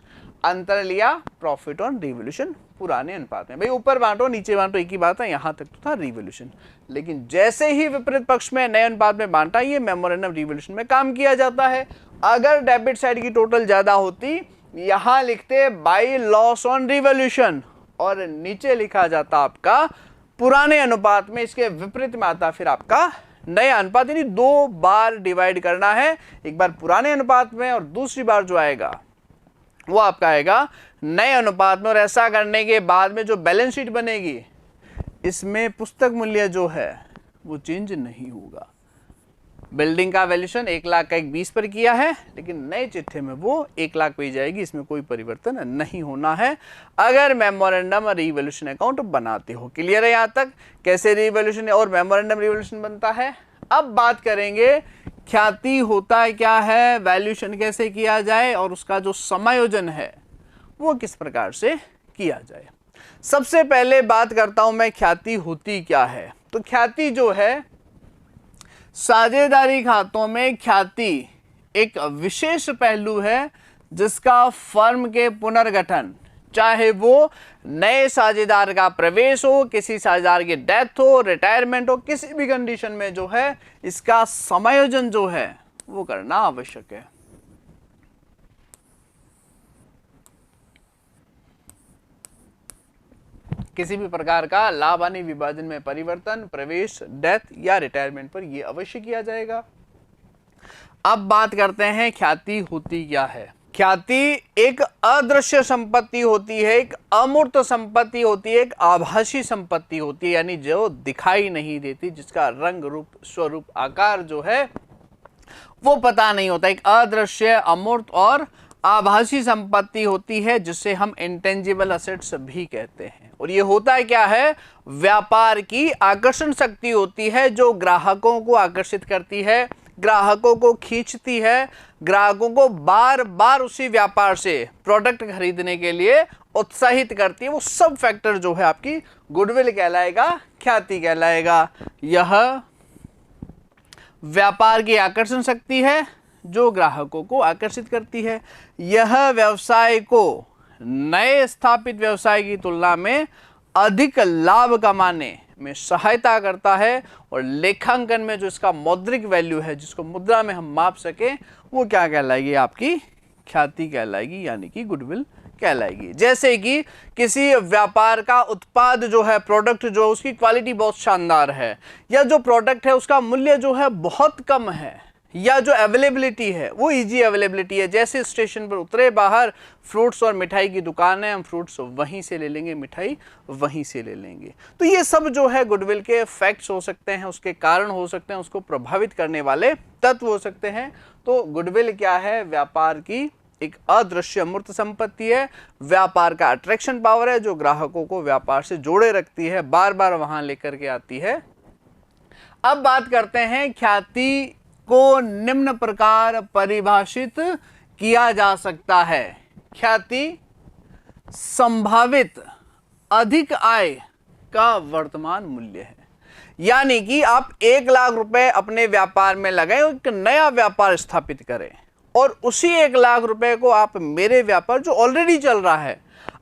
अंतर लिया प्रॉफिट ऑन रिवॉल्यूशन पुराने अनुपात में। भाई ऊपर बांटो नीचे बांटो एक ही बात है, यहां तक तो था रिवॉल्यूशन। लेकिन जैसे ही विपरीत पक्ष में नए अनुपात में बांटा, ये मेमोरेंडम रिवॉल्यूशन में काम किया जाता है। अगर डेबिट साइड की टोटल ज्यादा होती, यहां लिखते बाय लॉस ऑन रिवॉल्यूशन, और नीचे लिखा जाता आपका पुराने अनुपात में, इसके विपरीत में आता फिर आपका नए अनुपात यानी 2 बार डिवाइड करना है, एक बार पुराने अनुपात में और दूसरी बार जो आएगा वो आपका आएगा नए अनुपात में। और ऐसा करने के बाद में जो बैलेंस शीट बनेगी इसमें पुस्तक मूल्य जो है वो चेंज नहीं होगा। बिल्डिंग का वैल्यूएशन 1 लाख का 20 पर किया है, लेकिन नए चिट्ठे में वो 1 लाख पे जाएगी, इसमें कोई परिवर्तन नहीं होना है अगर मेमोरेंडम रिवैल्यूएशन अकाउंट बनाते हो। क्लियर है यहाँ तक कैसे रिवैल्यूएशन और मेमोरेंडम रिवैल्यूएशन बनता है। अब बात करेंगे ख्याति होता है क्या है, वैल्यूएशन कैसे किया जाए और उसका जो समायोजन है वो किस प्रकार से किया जाए। सबसे पहले बात करता हूं मैं ख्याति होती क्या है। तो ख्याति जो है, साझेदारी खातों में ख्याति एक विशेष पहलू है जिसका फर्म के पुनर्गठन, चाहे वो नए साझेदार का प्रवेश हो, किसी साझेदार की डेथ हो, रिटायरमेंट हो, किसी भी कंडीशन में जो है इसका समायोजन जो है वो करना आवश्यक है। किसी भी प्रकार का लाभ हानि विभाजन में परिवर्तन, प्रवेश, डेथ या रिटायरमेंट पर यह अवश्य किया जाएगा। अब बात करते हैं ख्याति होती क्या है। ख्याति एक अदृश्य संपत्ति होती है, एक अमूर्त संपत्ति होती है, एक आभासी संपत्ति होती है, यानी जो दिखाई नहीं देती, जिसका रंग रूप स्वरूप आकार जो है वो पता नहीं होता। एक अदृश्य, अमूर्त और आभासी संपत्ति होती है जिसे हम इंटेंजिबल असेट्स भी कहते हैं। और ये होता है क्या है, व्यापार की आकर्षण शक्ति होती है जो ग्राहकों को आकर्षित करती है, ग्राहकों को खींचती है, ग्राहकों को बार बार उसी व्यापार से प्रोडक्ट खरीदने के लिए उत्साहित करती है। वो सब फैक्टर जो है आपकी गुडविल कहलाएगा, ख्याति कहलाएगा। यह व्यापार की आकर्षण शक्ति है जो ग्राहकों को आकर्षित करती है। यह व्यवसाय को नए स्थापित व्यवसाय की तुलना में अधिक लाभ कमाने में सहायता करता है। और लेखांकन में जो इसका मौद्रिक वैल्यू है, जिसको मुद्रा में हम माप सके, वो क्या कहलाएगी, आपकी ख्याति कहलाएगी, यानी कि गुडविल कहलाएगी। जैसे कि किसी व्यापार का उत्पाद जो है, प्रोडक्ट जो उसकी क्वालिटी बहुत शानदार है, या जो प्रोडक्ट है उसका मूल्य जो है बहुत कम है, या जो अवेलेबिलिटी है वो इजी अवेलेबिलिटी है। जैसे स्टेशन पर उतरे, बाहर फ्रूट्स और मिठाई की दुकान है, हम फ्रूट्स वहीं से ले लेंगे, मिठाई वहीं से ले लेंगे। तो ये सब जो है गुडविल के फैक्ट्स हो सकते हैं, उसके कारण हो सकते हैं, उसको प्रभावित करने वाले तत्व हो सकते हैं। तो गुडविल क्या है, व्यापार की एक अदृश्य मूर्त संपत्ति है, व्यापार का अट्रैक्शन पावर है जो ग्राहकों को व्यापार से जोड़े रखती है, बार बार वहां लेकर के आती है। अब बात करते हैं ख्याति को निम्न प्रकार परिभाषित किया जा सकता है। ख्याति संभावित अधिक आय का वर्तमान मूल्य है। यानी कि आप 1 लाख रुपए अपने व्यापार में लगाएं, एक नया व्यापार स्थापित करें, और उसी 1 लाख रुपए को आप मेरे व्यापार जो ऑलरेडी चल रहा है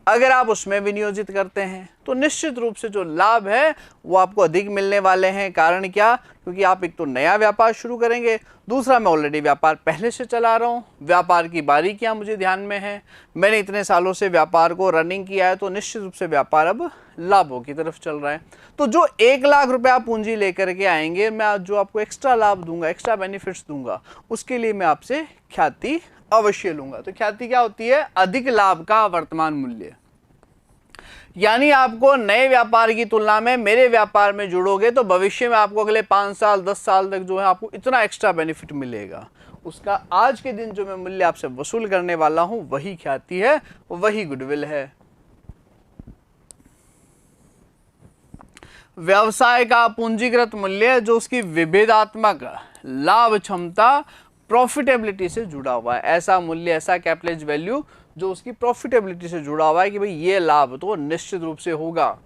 अगर आप उसमें विनियोजित करते हैं तो निश्चित रूप से जो लाभ है वो आपको अधिक मिलने वाले हैं। कारण क्या, क्योंकि आप एक तो नया व्यापार शुरू करेंगे, दूसरा मैं ऑलरेडी व्यापार पहले से चला रहा हूँ, व्यापार की बारीकियां मुझे ध्यान में है, मैंने इतने सालों से व्यापार को रनिंग किया है, तो निश्चित रूप से व्यापार अब लाभों की तरफ चल रहा है। तो जो 1 लाख रुपए आप पूंजी लेकर के आएंगे, मैं जो आपको एक्स्ट्रा लाभ दूंगा, एक्स्ट्रा बेनिफिट्स दूंगा, उसके लिए मैं आपसे ख्याति अवश्य लूंगा। तो ख्याति क्या होती है, अधिक लाभ का वर्तमान मूल्य। यानी आपको नए व्यापार की तुलना में मेरे व्यापार में जुड़ोगे तो भविष्य में आपको अगले 5 साल 10 साल तक जो है आपको इतना एक्स्ट्रा बेनिफिट मिलेगा, उसका आज के दिन जो मैं मूल्य आपसे वसूल करने वाला हूं वही ख्याति है, वही गुडविल है। व्यवसाय का पूंजीगत मूल्य जो उसकी विभेदात्मक लाभ क्षमता, प्रॉफिटेबिलिटी से जुड़ा हुआ है। ऐसा मूल्य, ऐसा कैपिटलाइज्ड वैल्यू जो उसकी प्रॉफिटेबिलिटी से जुड़ा हुआ है कि भाई ये लाभ तो निश्चित रूप से होगा।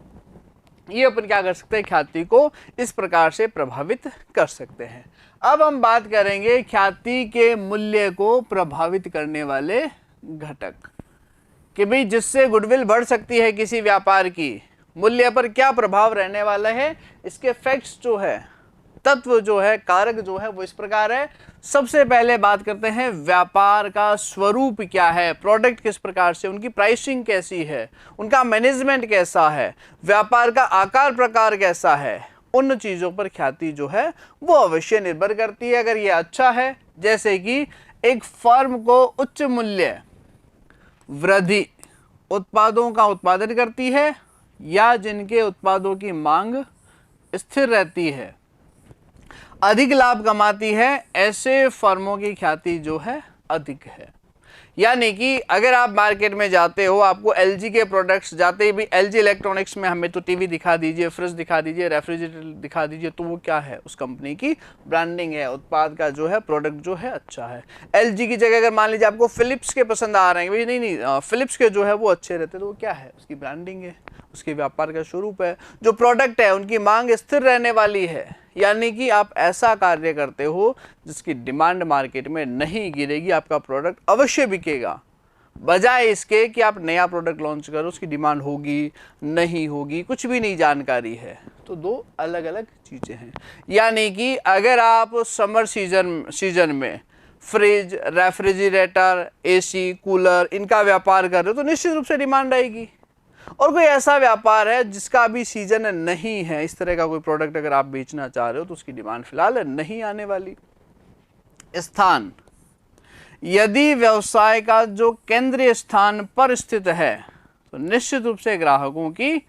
ये अपन क्या कर सकते हैं, ख्याति को इस प्रकार से प्रभावित कर सकते हैं। अब हम बात करेंगे ख्याति के मूल्य को प्रभावित करने वाले घटक, कि भाई जिससे गुडविल बढ़ सकती है किसी व्यापार की, मूल्य पर क्या प्रभाव रहने वाला है, इसके फैक्ट्स जो है, तत्व जो है, कारक जो है वो इस प्रकार है। सबसे पहले बात करते हैं व्यापार का स्वरूप क्या है, प्रोडक्ट किस प्रकार से, उनकी प्राइसिंग कैसी है, उनका मैनेजमेंट कैसा है, व्यापार का आकार प्रकार कैसा है, उन चीज़ों पर ख्याति जो है वो अवश्य निर्भर करती है। अगर ये अच्छा है, जैसे कि एक फर्म को उच्च मूल्य वृद्धि उत्पादों का उत्पादन करती है या जिनके उत्पादों की मांग स्थिर रहती है, अधिक लाभ कमाती है, ऐसे फर्मों की ख्याति जो है अधिक है। यानी कि अगर आप मार्केट में जाते हो, आपको एलजी के प्रोडक्ट्स जाते ही भी एलजी इलेक्ट्रॉनिक्स में हमें तो टीवी दिखा दीजिए, फ्रिज दिखा दीजिए, रेफ्रिजरेटर दिखा दीजिए, तो वो क्या है, उस कंपनी की ब्रांडिंग है, उत्पाद का जो है प्रोडक्ट जो है अच्छा है। एलजी की जगह अगर मान लीजिए आपको फिलिप्स के पसंद आ रहे हैं, भाई नहीं फिलिप्स के जो है वो अच्छे रहते, तो वो क्या है, उसकी ब्रांडिंग है, उसके व्यापार का स्वरूप है। जो प्रोडक्ट है उनकी मांग स्थिर रहने वाली है, यानी कि आप ऐसा कार्य करते हो जिसकी डिमांड मार्केट में नहीं गिरेगी, आपका प्रोडक्ट अवश्य बिकेगा, बजाय इसके कि आप नया प्रोडक्ट लॉन्च करो, उसकी डिमांड होगी नहीं होगी कुछ भी नहीं जानकारी है। तो दो अलग अलग चीज़ें हैं। यानी कि अगर आप समर सीजन में फ्रिज, रेफ्रिजरेटर, एसी, कूलर इनका व्यापार कर रहे हो तो निश्चित रूप से डिमांड आएगी। और कोई ऐसा व्यापार है जिसका अभी सीजन नहीं है, इस तरह का कोई प्रोडक्ट अगर आप बेचना चाह रहे हो तो उसकी डिमांड फिलहाल नहीं आने वाली। स्थान, यदि व्यवसाय का जो केंद्रीय स्थान पर स्थित है तो निश्चित रूप से ग्राहकों की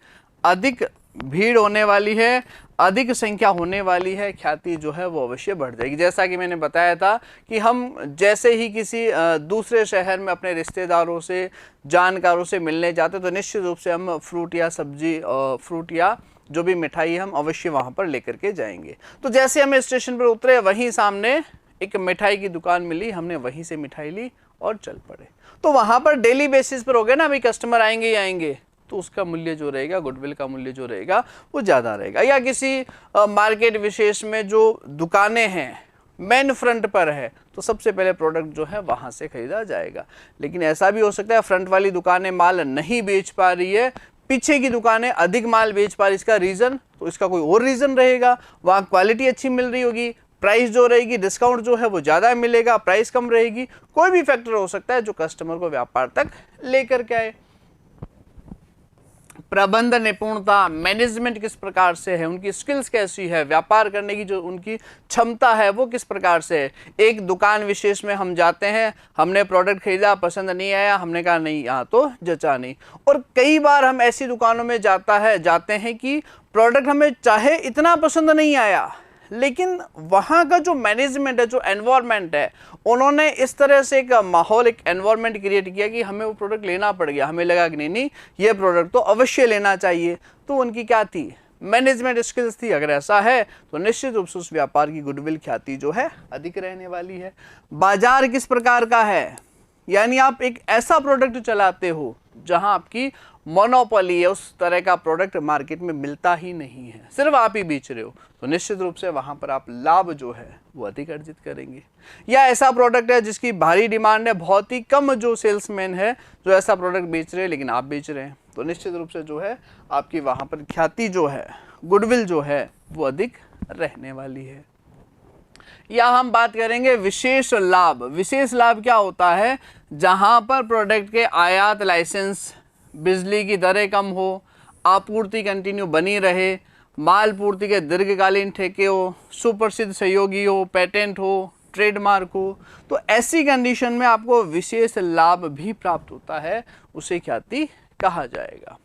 अधिक भीड़ होने वाली है, अधिक संख्या होने वाली है, ख्याति जो है वो अवश्य बढ़ जाएगी। जैसा कि मैंने बताया था कि हम जैसे ही किसी दूसरे शहर में अपने रिश्तेदारों से, जानकारों से मिलने जाते तो निश्चित रूप से हम फ्रूट या सब्जी, फ्रूट या जो भी मिठाई हम अवश्य वहाँ पर लेकर के जाएंगे। तो जैसे हम स्टेशन पर उतरे, वहीं सामने एक मिठाई की दुकान मिली, हमने वहीं से मिठाई ली और चल पड़े। तो वहाँ पर डेली बेसिस पर हो गया ना, भाई कस्टमर आएंगे ही आएंगे, तो उसका मूल्य जो रहेगा, गुडविल का मूल्य जो रहेगा वो ज़्यादा रहेगा। या किसी मार्केट विशेष में जो दुकानें हैं मेन फ्रंट पर है तो सबसे पहले प्रोडक्ट जो है वहाँ से खरीदा जाएगा। लेकिन ऐसा भी हो सकता है फ्रंट वाली दुकानें माल नहीं बेच पा रही है, पीछे की दुकानें अधिक माल बेच पा रही, इसका रीज़न तो इसका कोई और रीज़न रहेगा, वहाँ क्वालिटी अच्छी मिल रही होगी, प्राइस जो रहेगी, डिस्काउंट जो है वो ज़्यादा मिलेगा, प्राइस कम रहेगी, कोई भी फैक्टर हो सकता है जो कस्टमर को व्यापार तक लेकर के आए। प्रबंध निपुणता, मैनेजमेंट किस प्रकार से है, उनकी स्किल्स कैसी है, व्यापार करने की जो उनकी क्षमता है वो किस प्रकार से है। एक दुकान विशेष में हम जाते हैं, हमने प्रोडक्ट खरीदा, पसंद नहीं आया, हमने कहा नहीं यहाँ तो जचा नहीं। और कई बार हम ऐसी दुकानों में जाते हैं कि प्रोडक्ट हमें चाहे इतना पसंद नहीं आया, लेकिन वहाँ का जो मैनेजमेंट है, जो एनवायरनमेंट है, उन्होंने इस तरह से एक माहौल, एक एनवायरनमेंट क्रिएट किया कि हमें वो प्रोडक्ट लेना पड़ गया। हमें लगा कि नहीं ये प्रोडक्ट तो अवश्य लेना चाहिए। तो उनकी क्या थी, मैनेजमेंट स्किल्स थी। अगर ऐसा है तो निश्चित रूप से उस व्यापार की गुडविल ख्याति जो है अधिक रहने वाली है। बाजार किस प्रकार का है, यानी आप एक ऐसा प्रोडक्ट चलाते हो जहां आपकी मोनोपोली है, उस तरह का प्रोडक्ट मार्केट में मिलता ही नहीं है, सिर्फ आप ही बेच रहे हो, तो निश्चित रूप से वहां पर आप लाभ जो है वो अधिक अर्जित करेंगे। या ऐसा प्रोडक्ट है जिसकी भारी डिमांड है, बहुत ही कम जो सेल्समैन है जो ऐसा प्रोडक्ट बेच रहे हैं, लेकिन आप बेच रहे हैं, तो निश्चित रूप से जो है आपकी वहां पर ख्याति जो है, गुडविल जो है वो अधिक रहने वाली है। या हम बात करेंगे विशेष लाभ। विशेष लाभ क्या होता है, जहां पर प्रोडक्ट के आयात लाइसेंस, बिजली की दरें कम हो, आपूर्ति कंटिन्यू बनी रहे, माल पूर्ति के दीर्घकालीन ठेके हो, सुप्रसिद्ध सहयोगी हो, पेटेंट हो, ट्रेडमार्क हो, तो ऐसी कंडीशन में आपको विशेष लाभ भी प्राप्त होता है, उसे ख्याति कहा जाएगा।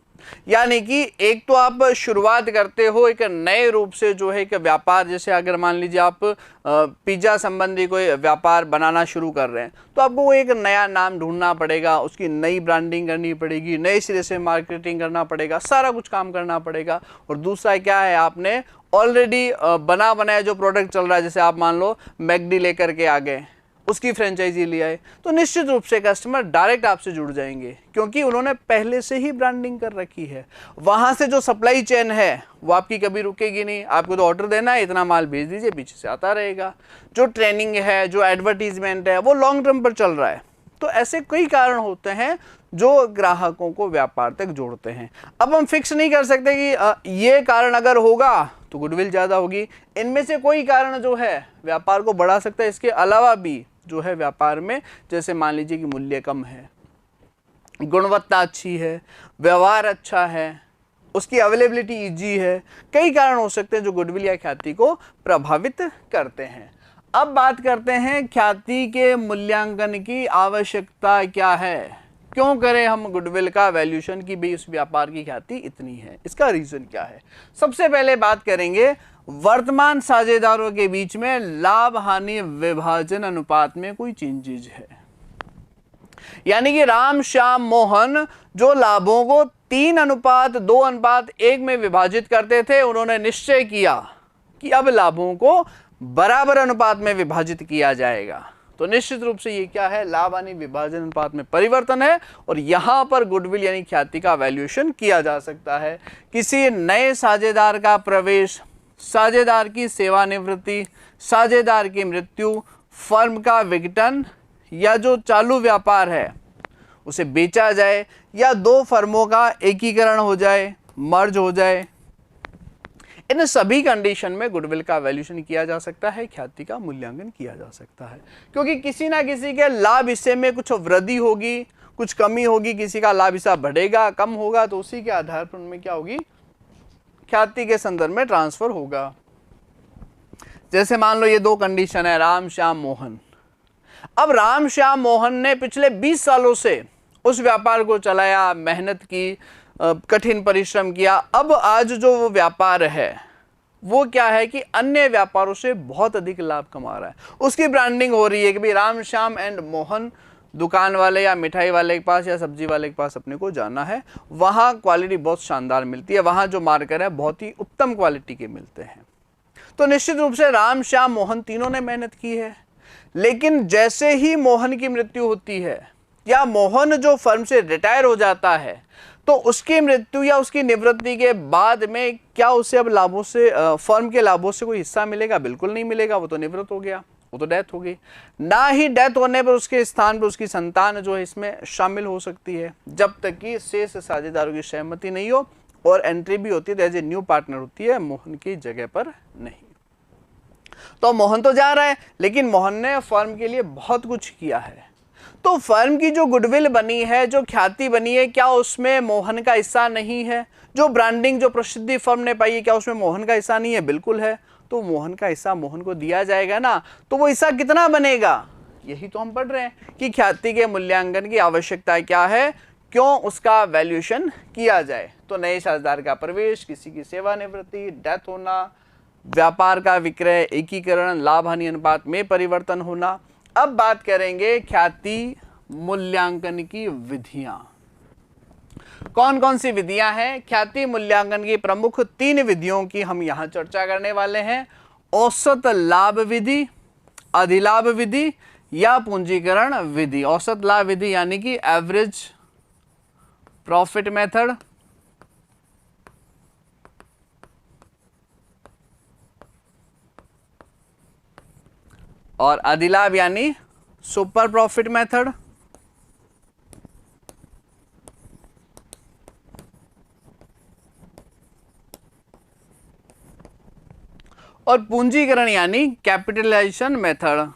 यानी कि एक तो आप शुरुआत करते हो एक नए रूप से जो है एक व्यापार, जैसे अगर मान लीजिए आप पिज्ज़ा संबंधी कोई व्यापार बनाना शुरू कर रहे हैं, तो आपको वो एक नया नाम ढूंढना पड़ेगा, उसकी नई ब्रांडिंग करनी पड़ेगी, नए सिरे से मार्केटिंग करना पड़ेगा, सारा कुछ काम करना पड़ेगा। और दूसरा क्या है, आपने ऑलरेडी बना बनाया जो प्रोडक्ट चल रहा है, जैसे आप मान लो मैकडी लेकर के आ गए, उसकी फ्रेंचाइजी ले आए, तो निश्चित रूप से कस्टमर डायरेक्ट आपसे जुड़ जाएंगे, क्योंकि उन्होंने पहले से ही ब्रांडिंग कर रखी है। वहां से जो सप्लाई चेन है वो आपकी कभी रुकेगी नहीं, आपको तो ऑर्डर देना है, इतना माल भेज दीजिए, पीछे से आता रहेगा। जो ट्रेनिंग है, जो एडवर्टीजमेंट है, वो लॉन्ग टर्म पर चल रहा है। तो ऐसे कई कारण होते हैं जो ग्राहकों को व्यापार तक जोड़ते हैं। अब हम फिक्स नहीं कर सकते कि ये कारण अगर होगा तो गुडविल ज़्यादा होगी, इनमें से कोई कारण जो है व्यापार को बढ़ा सकता है। इसके अलावा भी जो है व्यापार में, जैसे मान लीजिए कि मूल्य कम है, गुणवत्ता अच्छी है, व्यवहार अच्छा है, उसकी अवेलेबिलिटी ईजी है, कई कारण हो सकते हैं जो गुडविल या ख्याति को प्रभावित करते हैं। अब बात करते हैं ख्याति के मूल्यांकन की आवश्यकता क्या है, क्यों करें हम गुडविल का वैल्यूएशन कि भाई उस व्यापार की ख्याति इतनी है, इसका रीजन क्या है। सबसे पहले बात करेंगे वर्तमान साझेदारों के बीच में लाभ हानि विभाजन अनुपात में कोई चेंजेज है, यानी कि राम श्याम मोहन जो लाभों को 3:2:1 में विभाजित करते थे, उन्होंने निश्चय किया कि अब लाभों को बराबर अनुपात में विभाजित किया जाएगा। तो निश्चित रूप से ये क्या है, लाभ हानि विभाजन अनुपात में परिवर्तन है और यहां पर गुडविल यानी ख्याति का वैल्यूएशन किया जा सकता है। किसी नए साझेदार का प्रवेश, साझेदार की सेवानिवृत्ति, साझेदार की मृत्यु, फर्म का विघटन या जो चालू व्यापार है उसे बेचा जाए या दो फर्मों का एकीकरण हो जाए, मर्ज हो जाए, इन सभी कंडीशन में गुडविल का वैल्यूएशन किया जा सकता है, ख्याति का मूल्यांकन किया जा सकता है। क्योंकि किसी ना किसी के लाभ हिस्से में कुछ वृद्धि होगी, कुछ कमी होगी, किसी का लाभ हिस्सा बढ़ेगा, कम होगा, तो उसी के आधार पर उनमें क्या होगी, ख्याति के संदर्भ में ट्रांसफर होगा। जैसे मान लो ये दो कंडीशन है, राम श्याम मोहन। अब राम श्याम मोहन ने पिछले 20 सालों से उस व्यापार को चलाया, मेहनत की, कठिन परिश्रम किया। अब आज जो वो व्यापार है वो क्या है कि अन्य व्यापारों से बहुत अधिक लाभ कमा रहा है, उसकी ब्रांडिंग हो रही है कि भाई राम श्याम एंड मोहन, दुकान वाले या मिठाई वाले के पास या सब्जी वाले के पास अपने को जाना है, वहाँ क्वालिटी बहुत शानदार मिलती है, वहाँ जो मार्कर है बहुत ही उत्तम क्वालिटी के मिलते हैं। तो निश्चित रूप से राम श्याम मोहन तीनों ने मेहनत की है, लेकिन जैसे ही मोहन की मृत्यु होती है या मोहन जो फर्म से रिटायर हो जाता है, तो उसकी मृत्यु या उसकी निवृत्ति के बाद में क्या उसे अब लाभों से, फर्म के लाभों से कोई हिस्सा मिलेगा? बिल्कुल नहीं मिलेगा, वो तो निवृत्त हो गया, वो तो डेथ हो गई। ना ही डेथ होने पर उसके स्थान पर उसकी संतान जो है इसमें शामिल हो सकती है, जब तक कि शेष साझेदारों की सहमति नहीं हो और एंट्री भी होती है एज ए न्यू पार्टनर होती है, मोहन की जगह पर नहीं। तो मोहन तो जा रहा है, लेकिन मोहन ने फर्म के लिए बहुत कुछ किया है। तो फर्म की जो गुडविल बनी है, जो ख्याति बनी है, क्या उसमें मोहन का हिस्सा नहीं है? जो ब्रांडिंग, जो प्रसिद्धि फर्म ने पाई है, क्या उसमें मोहन का हिस्सा नहीं है? बिल्कुल है। तो मोहन का हिस्सा मोहन को दिया जाएगा ना, तो वो हिस्सा कितना बनेगा? यही तो हम पढ़ रहे हैं कि ख्याति के मूल्यांकन की आवश्यकता क्या है, क्यों उसका वैल्यूएशन किया जाए। तो नए साझेदार का प्रवेश, किसी की सेवानिवृत्ति, डेथ होना, व्यापार का विक्रय, एकीकरण, लाभ हानि अनुपात में परिवर्तन होना। अब बात करेंगे ख्याति मूल्यांकन की विधियां। कौन कौन सी विधियां हैं? ख्याति मूल्यांकन की प्रमुख 3 विधियों की हम यहां चर्चा करने वाले हैं। औसत लाभ विधि, अधिलाभ विधि या पूंजीकरण विधि। औसत लाभ विधि यानी कि एवरेज प्रॉफिट मेथड, और अधिलाभ यानी सुपर प्रॉफिट मेथड। और पूंजीकरण यानी कैपिटलाइजेशन मेथड।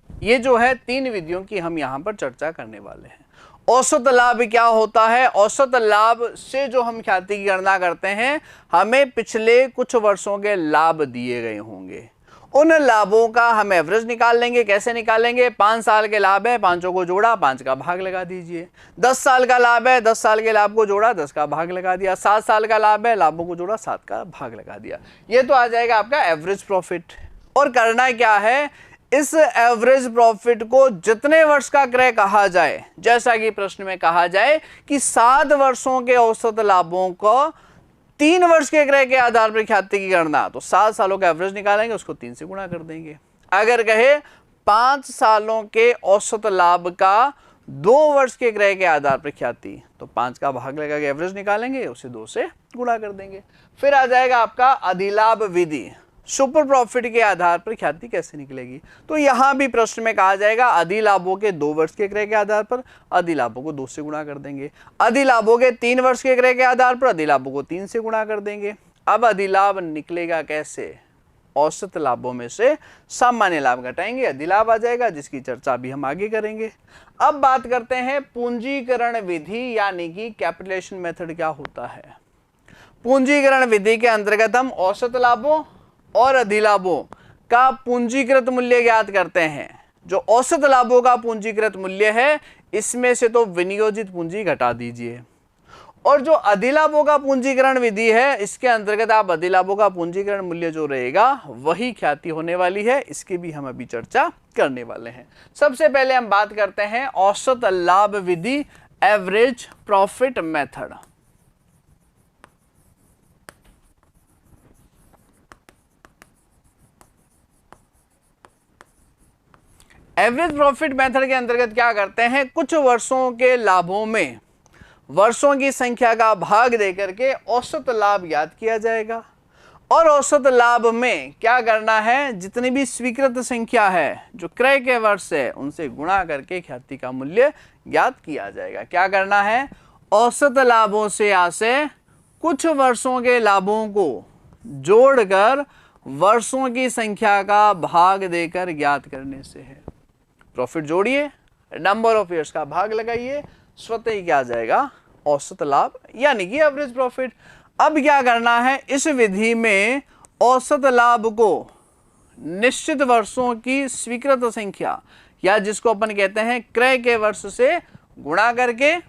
ये जो है 3 विधियों की हम यहां पर चर्चा करने वाले हैं। औसत लाभ क्या होता है? औसत लाभ से जो हम ख्याति की गणना करते हैं, हमें पिछले कुछ वर्षों के लाभ दिए गए होंगे, उन लाभों का हम एवरेज निकाल लेंगे। कैसे निकालेंगे? 5 साल के लाभ है, 5 को जोड़ा, 5 का भाग लगा दीजिए। 10 साल का लाभ है, 10 साल के लाभ को जोड़ा, 10 का भाग लगा दिया। 7 साल का लाभ है, लाभों को जोड़ा, 7 का भाग लगा दिया। ये तो आ जाएगा आपका एवरेज प्रॉफिट। और करना क्या है, इस एवरेज प्रॉफिट को जितने वर्ष का क्रय कहा जाए, जैसा कि प्रश्न में कहा जाए कि 7 वर्षों के औसत लाभों को 3 वर्ष के क्रय के आधार पर ख्याति की गणना, तो 7 सालों का एवरेज निकालेंगे, उसको 3 से गुणा कर देंगे। अगर कहे 5 सालों के औसत लाभ का 2 वर्ष के क्रय के आधार पर ख्याति, तो 5 का भाग लगा के एवरेज निकालेंगे, उसे 2 से गुणा कर देंगे। फिर आ जाएगा आपका अधिलाभ विधि। सुपर प्रॉफिट के आधार पर ख्याति कैसे निकलेगी? तो यहां भी प्रश्न में कहा जाएगा अधिलाभों के 2 वर्ष के क्रय के आधार पर अधिलाभों को 2 से गुणा कर देंगे। अधिलाभों के 3 वर्ष के क्रय के आधार पर अधिलाभों को 3 से गुणा कर देंगे। अब अधिलाभ निकलेगा कैसे? औसत लाभों में से सामान्य लाभ घटाएंगे, अधिलाभ आ जाएगा, जिसकी चर्चा भी हम आगे करेंगे। अब बात करते हैं पूंजीकरण विधि यानी कि कैपिटलेशन मेथड क्या होता है। पूंजीकरण विधि के अंतर्गत हम औसत लाभों और अधिलाभों का पूंजीकृत मूल्य ज्ञात करते हैं। जो औसत लाभों का पूंजीकृत मूल्य है, इसमें से तो विनियोजित पूंजी घटा दीजिए, और जो अधिलाभों का पूंजीकरण विधि है, इसके अंतर्गत आप अधिलाभों का पूंजीकरण मूल्य जो रहेगा वही ख्याति होने वाली है। इसकी भी हम अभी चर्चा करने वाले हैं। सबसे पहले हम बात करते हैं औसत लाभ विधि, average profit method. Average profit method के अंतर्गत क्या करते हैं, कुछ वर्षों के लाभों में वर्षों की संख्या का भाग देकर के औसत लाभ ज्ञात किया जाएगा, और औसत लाभ में क्या करना है, जितनी भी स्वीकृत संख्या है जो क्रय के वर्ष है उनसे गुणा करके ख्याति का मूल्य ज्ञात किया जाएगा। क्या करना है, औसत लाभों से आसे कुछ वर्षों के लाभों को जोड़कर वर्षों की संख्या का भाग देकर ज्ञात करने से है। प्रॉफिट जोड़िए, नंबर ऑफ ईयर्स का भाग लगाइए, स्वतः ही क्या आ जाएगा, औसत लाभ यानी कि एवरेज प्रॉफिट। अब क्या करना है, इस विधि में औसत लाभ को निश्चित वर्षों की स्वीकृत संख्या या जिसको अपन कहते हैं क्रय के वर्ष से गुणा करके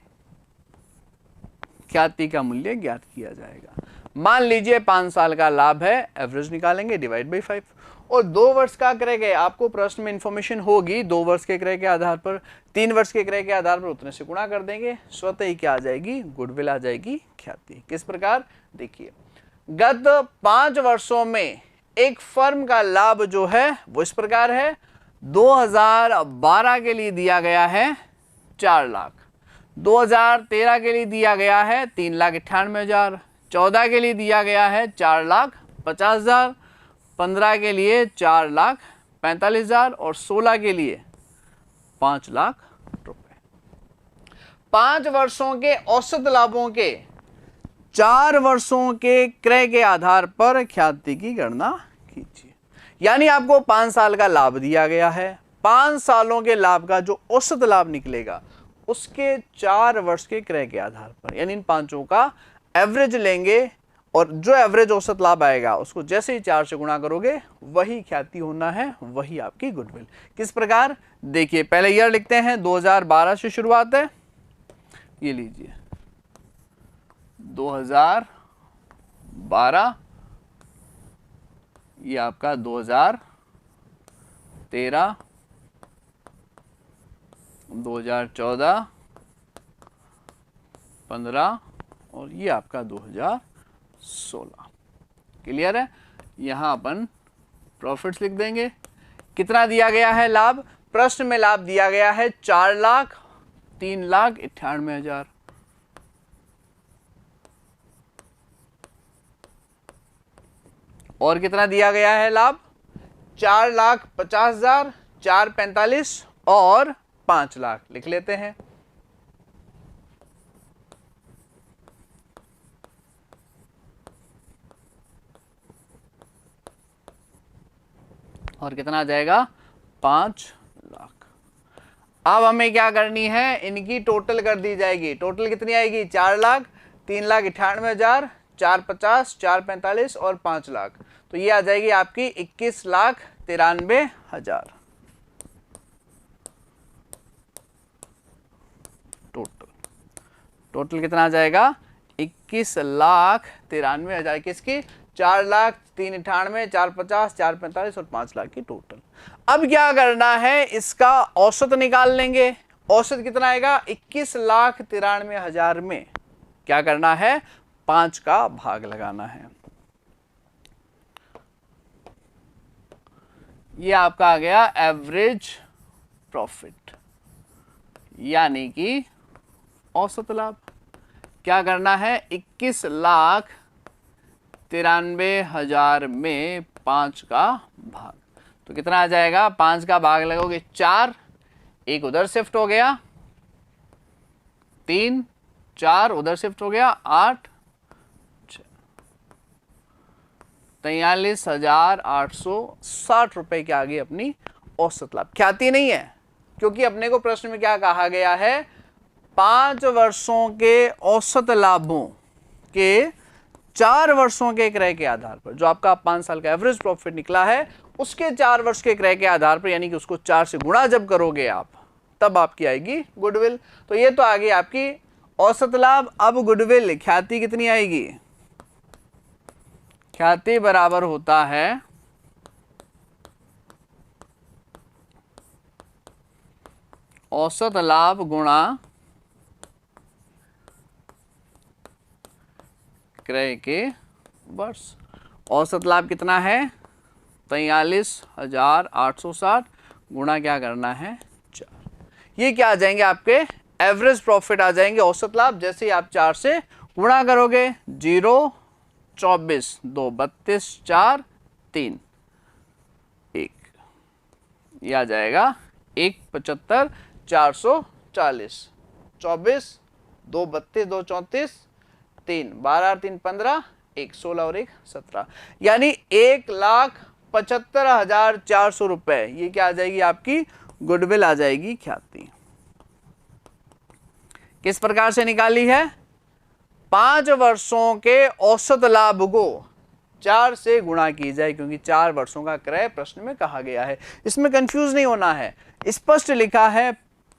ख्याति का मूल्य ज्ञात किया जाएगा। मान लीजिए 5 साल का लाभ है, एवरेज निकालेंगे, डिवाइड बाई 5, और 2 वर्ष का क्रय के, आपको प्रश्न में इंफॉर्मेशन होगी 2 वर्ष के क्रय के आधार पर, 3 वर्ष के क्रय के आधार पर उतने से गुणा कर देंगे, स्वतः ही क्या आ जाएगी, गुडविल आ जाएगी, ख्याति। किस प्रकार, देखिए गत 5 वर्षों में एक फर्म का लाभ जो है वो इस प्रकार है, 2012 के लिए दिया गया है 4 लाख, 2013 के लिए दिया गया है 3,98,000, 14 के लिए दिया गया है 4,50,000, 15 के लिए 4,45,000 और 16 के लिए 5 लाख रुपए। 5 वर्षों के औसत लाभों के 4 वर्षों के क्रय के आधार पर ख्याति की गणना कीजिए। यानी आपको 5 साल का लाभ दिया गया है, 5 सालों के लाभ का जो औसत लाभ निकलेगा उसके 4 वर्ष के क्रय के आधार पर, यानी इन पांचों का एवरेज लेंगे, और जो एवरेज औसत लाभ आएगा उसको जैसे ही 4 से गुणा करोगे वही ख्याति होना है, वही आपकी गुडविल। किस प्रकार, देखिए पहले ईयर लिखते हैं, 2012 से शुरुआत है, ये लीजिए 2012, ये आपका 2013, 2014, 15 और ये आपका 2016। क्लियर है। यहाँ अपन प्रॉफिट्स लिख देंगे। कितना दिया गया है लाभ, प्रश्न में लाभ दिया गया है 4,03,98,000। और कितना दिया गया है लाभ, 4,50,000, 4,45 और 5 लाख लिख लेते हैं। और कितना आ जाएगा, 5 लाख। अब हमें क्या करनी है, इनकी टोटल कर दी जाएगी। टोटल कितनी आएगी, 4 लाख, 3,98,000, 4,50, 4,45 और 5 लाख। तो ये आ जाएगी आपकी 21,93,000 टोटल। टोटल कितना आ जाएगा, 21,93,000 किसकी, 4,03,98,000, 4,50, 4,45 और 5 लाख की टोटल। अब क्या करना है, इसका औसत निकाल लेंगे। औसत कितना आएगा, 21,93,000 में क्या करना है, 5 का भाग लगाना है। ये आपका आ गया एवरेज प्रॉफिट यानी कि औसत लाभ। क्या करना है, 21,93,000 में 5 का भाग, तो कितना आ जाएगा, 5 का भाग लगोगे 4, एक उधर शिफ्ट हो गया, 3, 4 उधर शिफ्ट हो गया, 8, 6। 43,860 रुपए के आगे अपनी औसत लाभ। ख्याति नहीं है, क्योंकि अपने को प्रश्न में क्या कहा गया है, 5 वर्षों के औसत लाभों के 4 वर्षों के क्रय के आधार पर, जो आपका 5 साल का एवरेज प्रॉफिट निकला है उसके 4 वर्ष के क्रय के आधार पर, यानी कि उसको 4 से गुणा जब करोगे आप, तब आपकी आएगी गुडविल। तो ये तो आ गई आपकी औसत लाभ। अब गुडविल, ख्याति कितनी आएगी, ख्याति बराबर होता है औसत लाभ गुणा क्रय के वर्ष। औसत लाभ कितना है, 43,860 गुणा क्या करना है 4। ये क्या आ जाएंगे आपके एवरेज प्रॉफिट आ जाएंगे, औसत लाभ। जैसे ही आप 4 से गुणा करोगे, 0, 24, 2, 32, 4, 3, 1, ये आ जाएगा 1, 75, 440, 24, 2, 32, 2, 34, 3, 12, 3, 15, 1, 16 और 1, 17, यानी 1,75,400 रुपए। ये क्या आ जाएगी आपकी गुडविल आ जाएगी ख्याति। किस प्रकार से निकाली है, 5 वर्षों के औसत लाभ को 4 से गुणा की जाए, क्योंकि 4 वर्षों का क्रय प्रश्न में कहा गया है। इसमें कंफ्यूज नहीं होना है, स्पष्ट लिखा है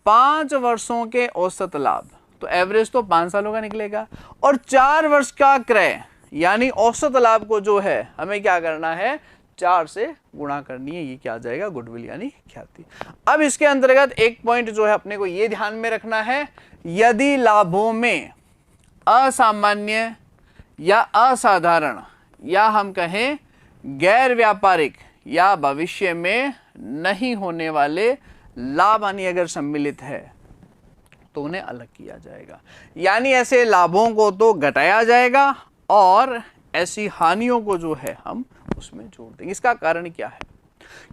5 वर्षों के औसत लाभ, तो एवरेज तो 5 सालों का निकलेगा, और 4 वर्ष का क्रय यानी औसत लाभ को जो है हमें क्या करना है 4 से गुणा करनी है। ये क्या आ जाएगा गुडविल यानी ख्याति। अब इसके अंतर्गत एक पॉइंट जो है अपने को ये ध्यान में रखना है, यदि लाभों में असामान्य या असाधारण या हम कहें गैर व्यापारिक या भविष्य में नहीं होने वाले लाभ हानि अगर सम्मिलित है तो उन्हें अलग किया जाएगा, यानी ऐसे लाभों को तो घटाया जाएगा और ऐसी हानियों को जो है हम उसमें जोड़ देंगे। इसका कारण क्या है,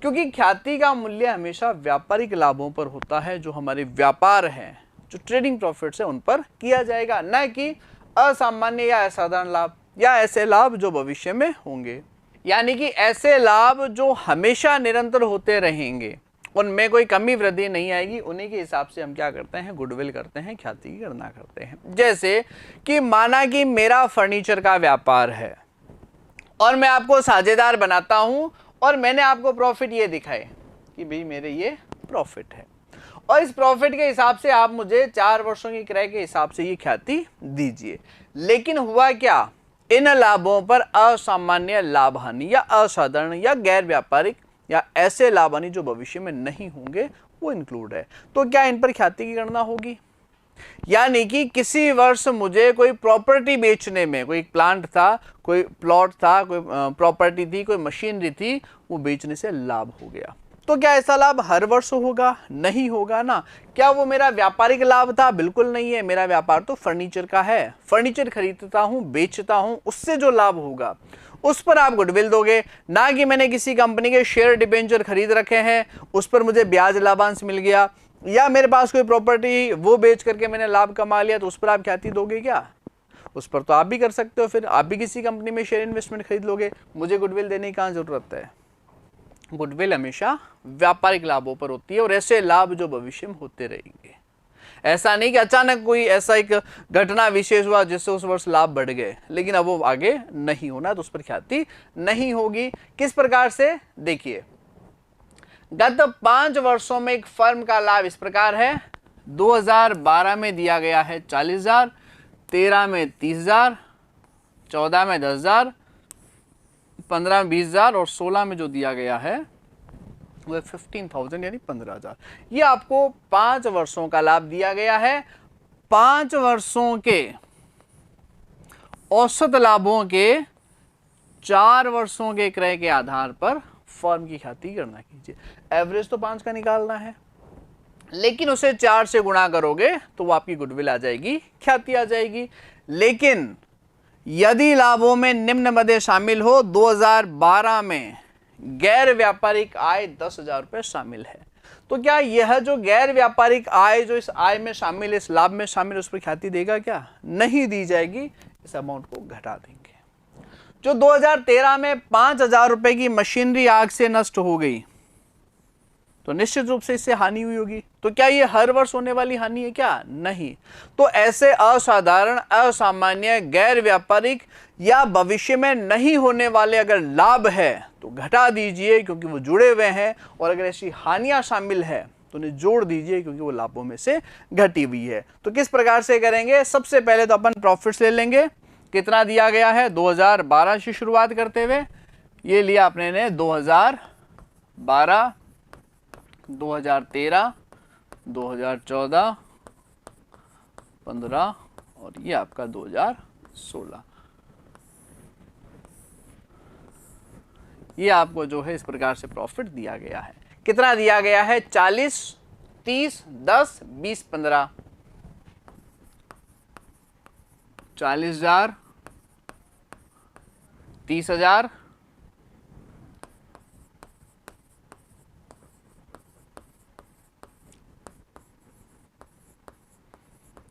क्योंकि ख्याति का मूल्य हमेशा व्यापारिक लाभों पर होता है, जो हमारे व्यापार हैं, जो ट्रेडिंग प्रॉफिट्स है उन पर किया जाएगा, न कि असामान्य या असाधारण लाभ या ऐसे लाभ जो भविष्य में होंगे। यानी कि ऐसे लाभ जो हमेशा निरंतर होते रहेंगे, उनमें कोई कमी वृद्धि नहीं आएगी, उन्हीं के हिसाब से हम क्या करते हैं गुडविल करते हैं, ख्याति की गणना करते हैं। जैसे कि माना कि मेरा फर्नीचर का व्यापार है और मैं आपको साझेदार बनाता हूं और मैंने आपको प्रॉफिट ये दिखाए कि भाई मेरे ये प्रॉफिट है, और इस प्रॉफिट के हिसाब से आप मुझे 4 वर्षों की क्रय के हिसाब से ये ख्याति दीजिए। लेकिन हुआ क्या, इन लाभों पर असामान्य लाभ हानि या असाधारण या गैर व्यापारिक या ऐसे लाभ हानि जो भविष्य में नहीं होंगे वो इंक्लूड है, तो क्या इन पर ख्याति की गणना होगी। यानी कि किसी वर्ष मुझे कोई प्रॉपर्टी बेचने में, कोई प्लांट था, कोई प्लॉट था, कोई प्रॉपर्टी थी, कोई मशीनरी थी, वो बेचने से लाभ हो गया, तो क्या ऐसा लाभ हर वर्ष होगा, नहीं होगा ना। क्या वो मेरा व्यापारिक लाभ था, बिल्कुल नहीं है। मेरा व्यापार तो फर्नीचर का है, फर्नीचर खरीदता हूं, बेचता हूं, उससे जो लाभ होगा उस पर आप गुडविल दोगे, ना कि मैंने किसी कंपनी के शेयर डिबेंचर खरीद रखे हैं, उस पर मुझे ब्याज लाभांश मिल गया, या मेरे पास कोई प्रॉपर्टी वो बेच करके मैंने लाभ कमा लिया, तो उस पर आप ख्याति दोगे क्या, उस पर तो आप भी कर सकते हो, फिर आप भी किसी कंपनी में शेयर इन्वेस्टमेंट खरीद लोगे, मुझे गुडविल देने की कहाँ जरूरत है। गुडविल हमेशा व्यापारिक लाभों पर होती है और ऐसे लाभ जो भविष्य में होते रहेंगे। ऐसा नहीं कि अचानक कोई ऐसा एक घटना विशेष हुआ जिससे उस वर्ष लाभ बढ़ गए लेकिन अब वो आगे नहीं होना, तो उस पर ख्याति नहीं होगी। किस प्रकार से, देखिए गत 5 वर्षों में एक फर्म का लाभ इस प्रकार है, 2012 में दिया गया है 40,000, 13 में 30,000, 14 में 10,000, 15 में 20,000 और 16 में जो दिया गया है वो 15,000 यानी 15,000। ये आपको 5 वर्षों का लाभ दिया गया है। 5 वर्षों के औसत लाभों के 4 वर्षों के क्रय के आधार पर फर्म की ख्याति की गणना कीजिए। एवरेज तो 5 का निकालना है, लेकिन उसे 4 से गुणा करोगे तो वो आपकी गुडविल आ जाएगी, ख्याति आ जाएगी। लेकिन यदि लाभों में निम्न मदे शामिल हो, 2012 में गैर व्यापारिक आय 10,000 रुपये शामिल है, तो क्या यह जो गैर व्यापारिक आय जो इस आय में शामिल, इस लाभ में शामिल, उस पर ख्याति देगा क्या, नहीं दी जाएगी, इस अमाउंट को घटा देंगे। जो 2013 में 5,000 रुपए की मशीनरी आग से नष्ट हो गई, तो निश्चित रूप से इससे हानि हुई होगी। तो क्या ये हर वर्ष होने वाली हानि है क्या? नहीं। तो ऐसे असाधारण, असामान्य, गैर व्यापारिक या भविष्य में नहीं होने वाले अगर लाभ है तो घटा दीजिए क्योंकि वो जुड़े हुए हैं, और अगर ऐसी हानियां शामिल है तो उन्हें जोड़ दीजिए क्योंकि वो लाभों में से घटी हुई है। तो किस प्रकार से करेंगे? सबसे पहले तो अपन प्रॉफिट्स ले लेंगे। कितना दिया गया है? 2012 से शुरुआत करते हुए ये लिया आपने ने 2012, 2013, 2014, 15 और ये आपका 2016। ये आपको जो है इस प्रकार से प्रॉफिट दिया गया है। कितना दिया गया है? 40, 30, 10, 20, 15। 40,000, 30,000,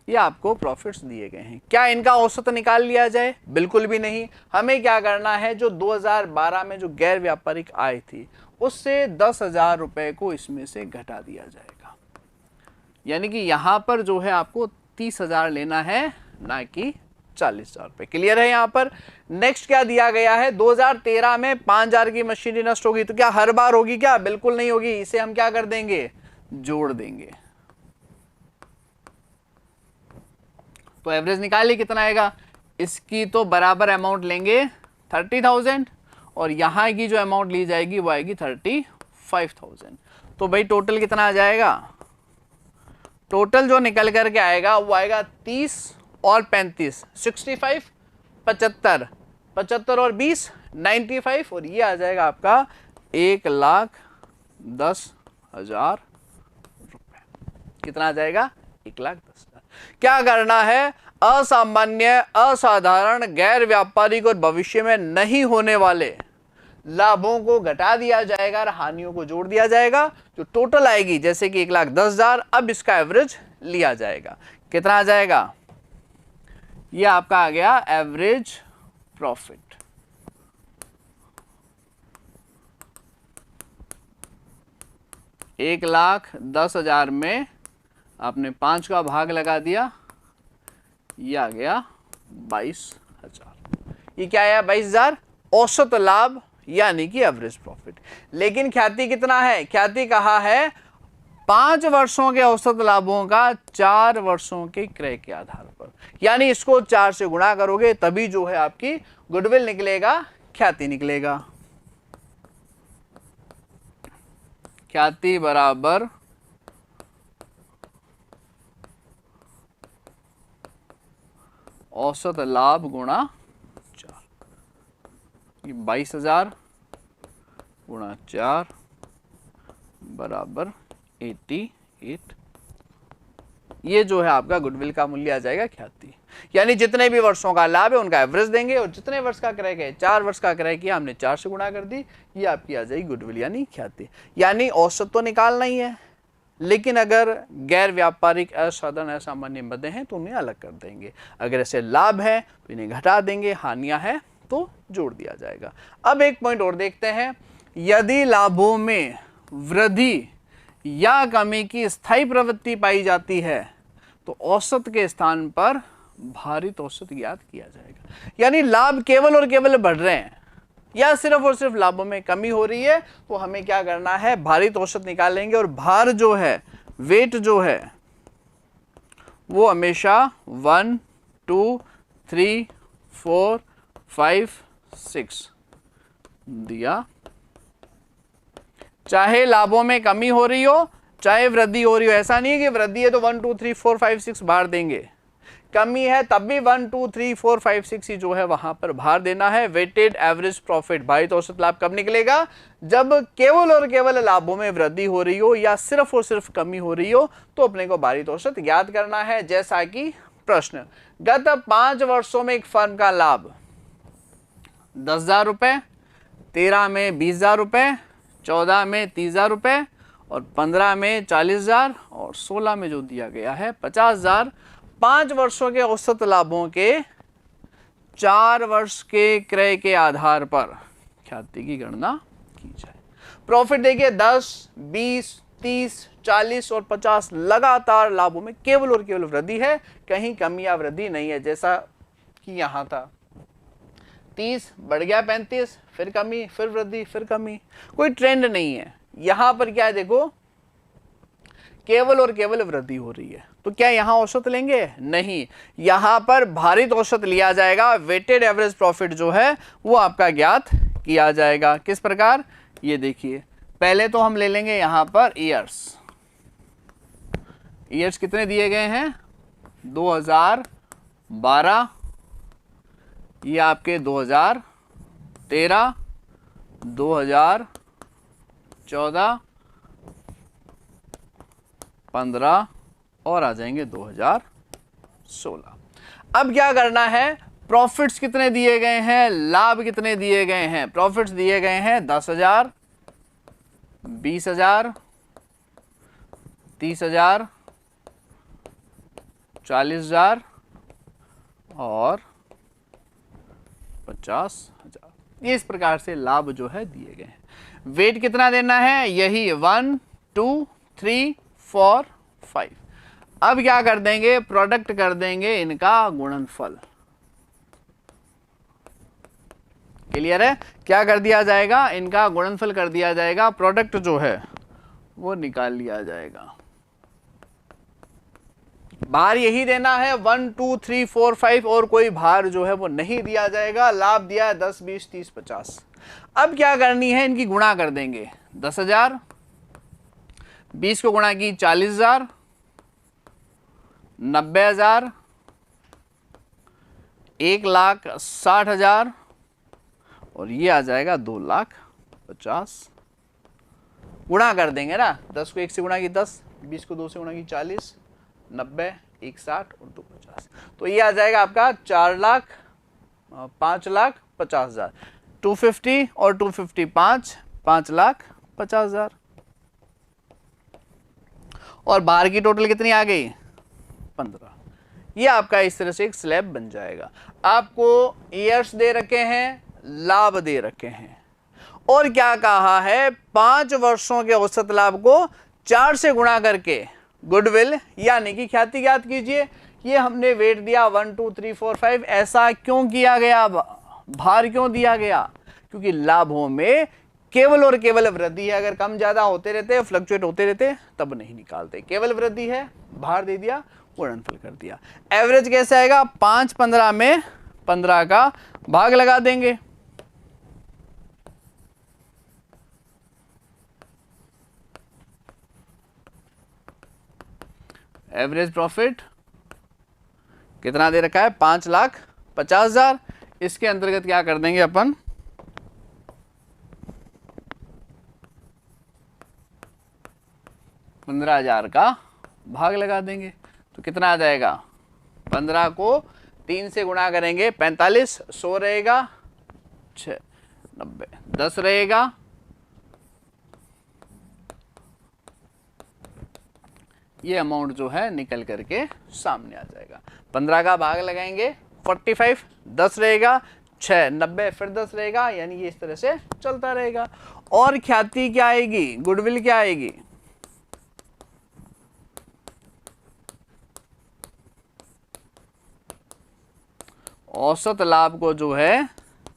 ये आपको प्रॉफिट्स दिए गए हैं। क्या इनका औसत निकाल लिया जाए? बिल्कुल भी नहीं। हमें क्या करना है, जो 2012 में जो गैर व्यापारिक आय थी उससे 10,000 रुपए को इसमें से घटा दिया जाएगा। यानी कि यहां पर जो है आपको 30,000 लेना है, ना कि 40,000 रुपए। क्लियर है यहां पर? नेक्स्ट क्या दिया गया है? 2013 में 5,000 की मशीनरी नष्ट होगी, तो क्या हर बार होगी क्या? बिल्कुल नहीं होगी। इसे हम क्या कर देंगे? जोड़ देंगे। तो एवरेज निकालिए कितना आएगा? इसकी तो बराबर अमाउंट लेंगे 30,000 और यहां की जो अमाउंट ली जाएगी वो आएगी 35,000। तो भाई टोटल कितना आ जाएगा? टोटल जो निकल करके आएगा वो आएगा 30 और 35, 65, 75, 75 और 20, 95 और ये आ जाएगा आपका 1,10,000 रुपए। कितना आ जाएगा? 1,10,000। क्या करना है? असामान्य, असाधारण, गैर व्यापारिक और भविष्य में नहीं होने वाले लाभों को घटा दिया जाएगा और हानियों को जोड़ दिया जाएगा। जो टोटल आएगी जैसे कि 1,10,000, अब इसका एवरेज लिया जाएगा। कितना आ जाएगा? ये आपका आ गया एवरेज प्रॉफिट। एक 1,10,000 में आपने 5 का भाग लगा दिया, ये आ गया 22,000। ये क्या आया? 22,000 औसत लाभ यानी कि एवरेज प्रॉफिट। लेकिन ख्याति कितना है? ख्याति कहा है 5 वर्षों के औसत लाभों का 4 वर्षों के क्रय के आधार पर, यानी इसको 4 से गुणा करोगे तभी जो है आपकी गुडविल निकलेगा, ख्याति निकलेगा। ख्याति बराबर औसत लाभ गुणा 4। ये 22,000 गुणा 4 बराबर 88। ये जो है आपका गुडविल का मूल्य आ जाएगा ख्याति। यानी जितने भी वर्षों का लाभ है उनका एवरेज देंगे और जितने वर्ष का क्रय है, 4 वर्ष का क्रय किया हमने 4 से गुणा कर दी, ये आपकी आ जाएगी गुडविल यानी ख्याति। यानी औसत तो निकालना ही है, लेकिन अगर गैर व्यापारिक, असाधारण, असामान्य मदें हैं तो उन्हें अलग कर देंगे। अगर ऐसे लाभ है तो इन्हें घटा देंगे, हानियां है तो जोड़ दिया जाएगा। अब एक पॉइंट और देखते हैं। यदि लाभों में वृद्धि या कमी की स्थायी प्रवृत्ति पाई जाती है तो औसत के स्थान पर भारित औसत ज्ञात किया जाएगा। यानी लाभ केवल और केवल बढ़ रहे हैं या सिर्फ और सिर्फ लाभों में कमी हो रही है तो हमें क्या करना है? भारित औसत निकालेंगे और भार जो है, वेट जो है वो हमेशा 1, 2, 3, 4, 5, 6 दिया। चाहे लाभों में कमी हो रही हो चाहे वृद्धि हो रही हो, ऐसा नहीं है कि वृद्धि है तो 1, 2, 3, 4, 5, 6 भार देंगे, कमी है तब भी 1, 2, 3, 4, 5, 6 ही जो है वहां पर भार देना है। वेटेड एवरेज प्रॉफिट, भारित औसत लाभ कब निकलेगा? जब केवल और केवल लाभों में वृद्धि हो रही हो या सिर्फ और सिर्फ कमी हो रही हो तो अपने को भारित औसत ज्ञात करना है। जैसा कि प्रश्न, गत 5 वर्षों में एक फर्म का लाभ 10,000 रुपए, 13 में 20,000 रुपए, 14 में 30,000 रुपए और 15 में 40,000 और 16 में जो दिया गया है 50,000। 5 वर्षों के औसत लाभों के 4 वर्ष के क्रय के आधार पर ख्याति की गणना की जाए। प्रॉफिट देखिए 10, 20, 30, 40 और 50 लगातार लाभों में केवल और केवल वृद्धि है, कहीं कमी या वृद्धि नहीं है। जैसा कि यहां था 30 बढ़ गया 35, फिर कमी, फिर वृद्धि, फिर कमी, कोई ट्रेंड नहीं है। यहां पर क्या है देखो, केवल और केवल वृद्धि हो रही है। तो क्या यहां औसत लेंगे? नहीं, यहां पर भारित औसत लिया जाएगा। वेटेड एवरेज प्रॉफिट जो है वो आपका ज्ञात किया जाएगा। किस प्रकार? ये देखिए, पहले तो हम ले लेंगे यहां पर ईयर्स। ईयर्स कितने दिए गए हैं? 2012, ये आपके 2013, 2014, 15 और आ जाएंगे 2016। अब क्या करना है? प्रॉफिट्स कितने दिए गए हैं, लाभ कितने दिए गए हैं? प्रॉफिट्स दिए गए हैं 10,000, 20,000, 30,000, 40,000 और 50,000। इस प्रकार से लाभ जो है दिए गए हैं। वेट कितना देना है? यही 1, 2, 3, 4, 5। अब क्या कर देंगे? प्रोडक्ट कर देंगे इनका गुणनफल। क्लियर है? क्या कर दिया जाएगा? इनका गुणनफल कर दिया जाएगा। प्रोडक्ट जो है वो निकाल लिया जाएगा। भार यही देना है 1, 2, 3, 4, 5 और कोई भार जो है वो नहीं दिया जाएगा। लाभ दिया है 10, 20, 30, 50। अब क्या करनी है? इनकी गुणा कर देंगे। 10,000, 20 को गुणा की 40,000, 90,000, 1,60,000 और ये आ जाएगा 2,50,000। गुणा कर देंगे ना, 10 को 1 से गुणा की 10, 20 को 2 से गुणा की 40, 90, 1,60 और 2,50। तो ये आ जाएगा आपका 5,50,000। 250 और 255, 5,50,000। और बाहर की टोटल कितनी आ गई? 15। ये आपका इस तरह से एक स्लैब बन जाएगा। आपको ईयर्स दे रखे हैं, लाभ दे रखे हैं और क्या कहा है? 5 वर्षों के औसत लाभ को 4 से गुणा करके गुडविल यानी कि ख्याति ज्ञात कीजिए। ये हमने वेट दिया 1, 2, 3, 4, 5। ऐसा क्यों किया गया? भार क्यों दिया गया? क्योंकि लाभों में केवल और केवल वृद्धि है। अगर कम ज्यादा होते रहते, फ्लक्चुएट होते रहते, तब नहीं निकालते। केवल वृद्धि है, भार दे दिया, गुणनफल कर दिया। एवरेज कैसे आएगा? 5, 15 में 15 का भाग लगा देंगे। एवरेज प्रॉफिट कितना दे रखा है? 5,50,000। इसके अंतर्गत क्या कर देंगे अपन? 15,000 का भाग लगा देंगे। तो कितना आ जाएगा? 15 को 3 से गुणा करेंगे 45, 100 रहेगा, 6, 90, 10 रहेगा, ये अमाउंट जो है निकल करके सामने आ जाएगा। 15 का भाग लगाएंगे 45, 10 रहेगा, 6, 90 फिर 10 रहेगा, यानी ये इस तरह से चलता रहेगा। और ख्याति क्या आएगी? गुडविल क्या आएगी? औसत लाभ को जो है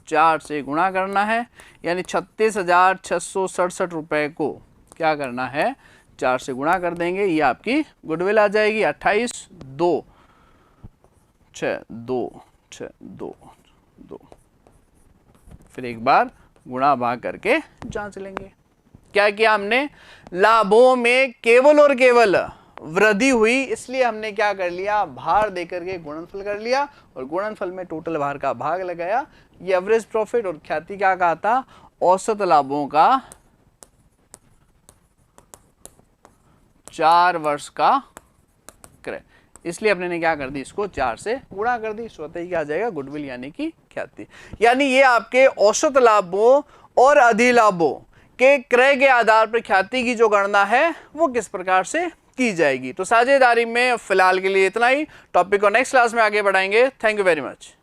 4 से गुणा करना है, यानी 36,667 रुपए को क्या करना है? 4 से गुणा कर देंगे, ये आपकी गुडविल आ जाएगी। 28, 2, 6, 2, 6, 2, 2। फिर एक बार गुणा भाग करके जांच लेंगे। क्या किया हमने? लाभों में केवल और केवल वृद्धि हुई, इसलिए हमने क्या कर लिया? भार देकर के गुणनफल कर लिया और गुणनफल में टोटल भार का भाग लगाया। ये एवरेज प्रॉफिट और ख्याति क्या कहा था? औसत लाभों का 4 वर्ष का क्रय। इसलिए अपने ने क्या कर दी? इसको 4 से गुणा कर दी। स्वतः ही क्या आ जाएगा? गुडविल यानी कि ख्याति। यानी ये आपके औसत लाभों और अधिलाभों के क्रय के आधार पर ख्याति की जो गणना है वो किस प्रकार से की जाएगी। तो साझेदारी में फिलहाल के लिए इतना ही। टॉपिक को नेक्स्ट क्लास में आगे बढ़ाएंगे। Thank you very much.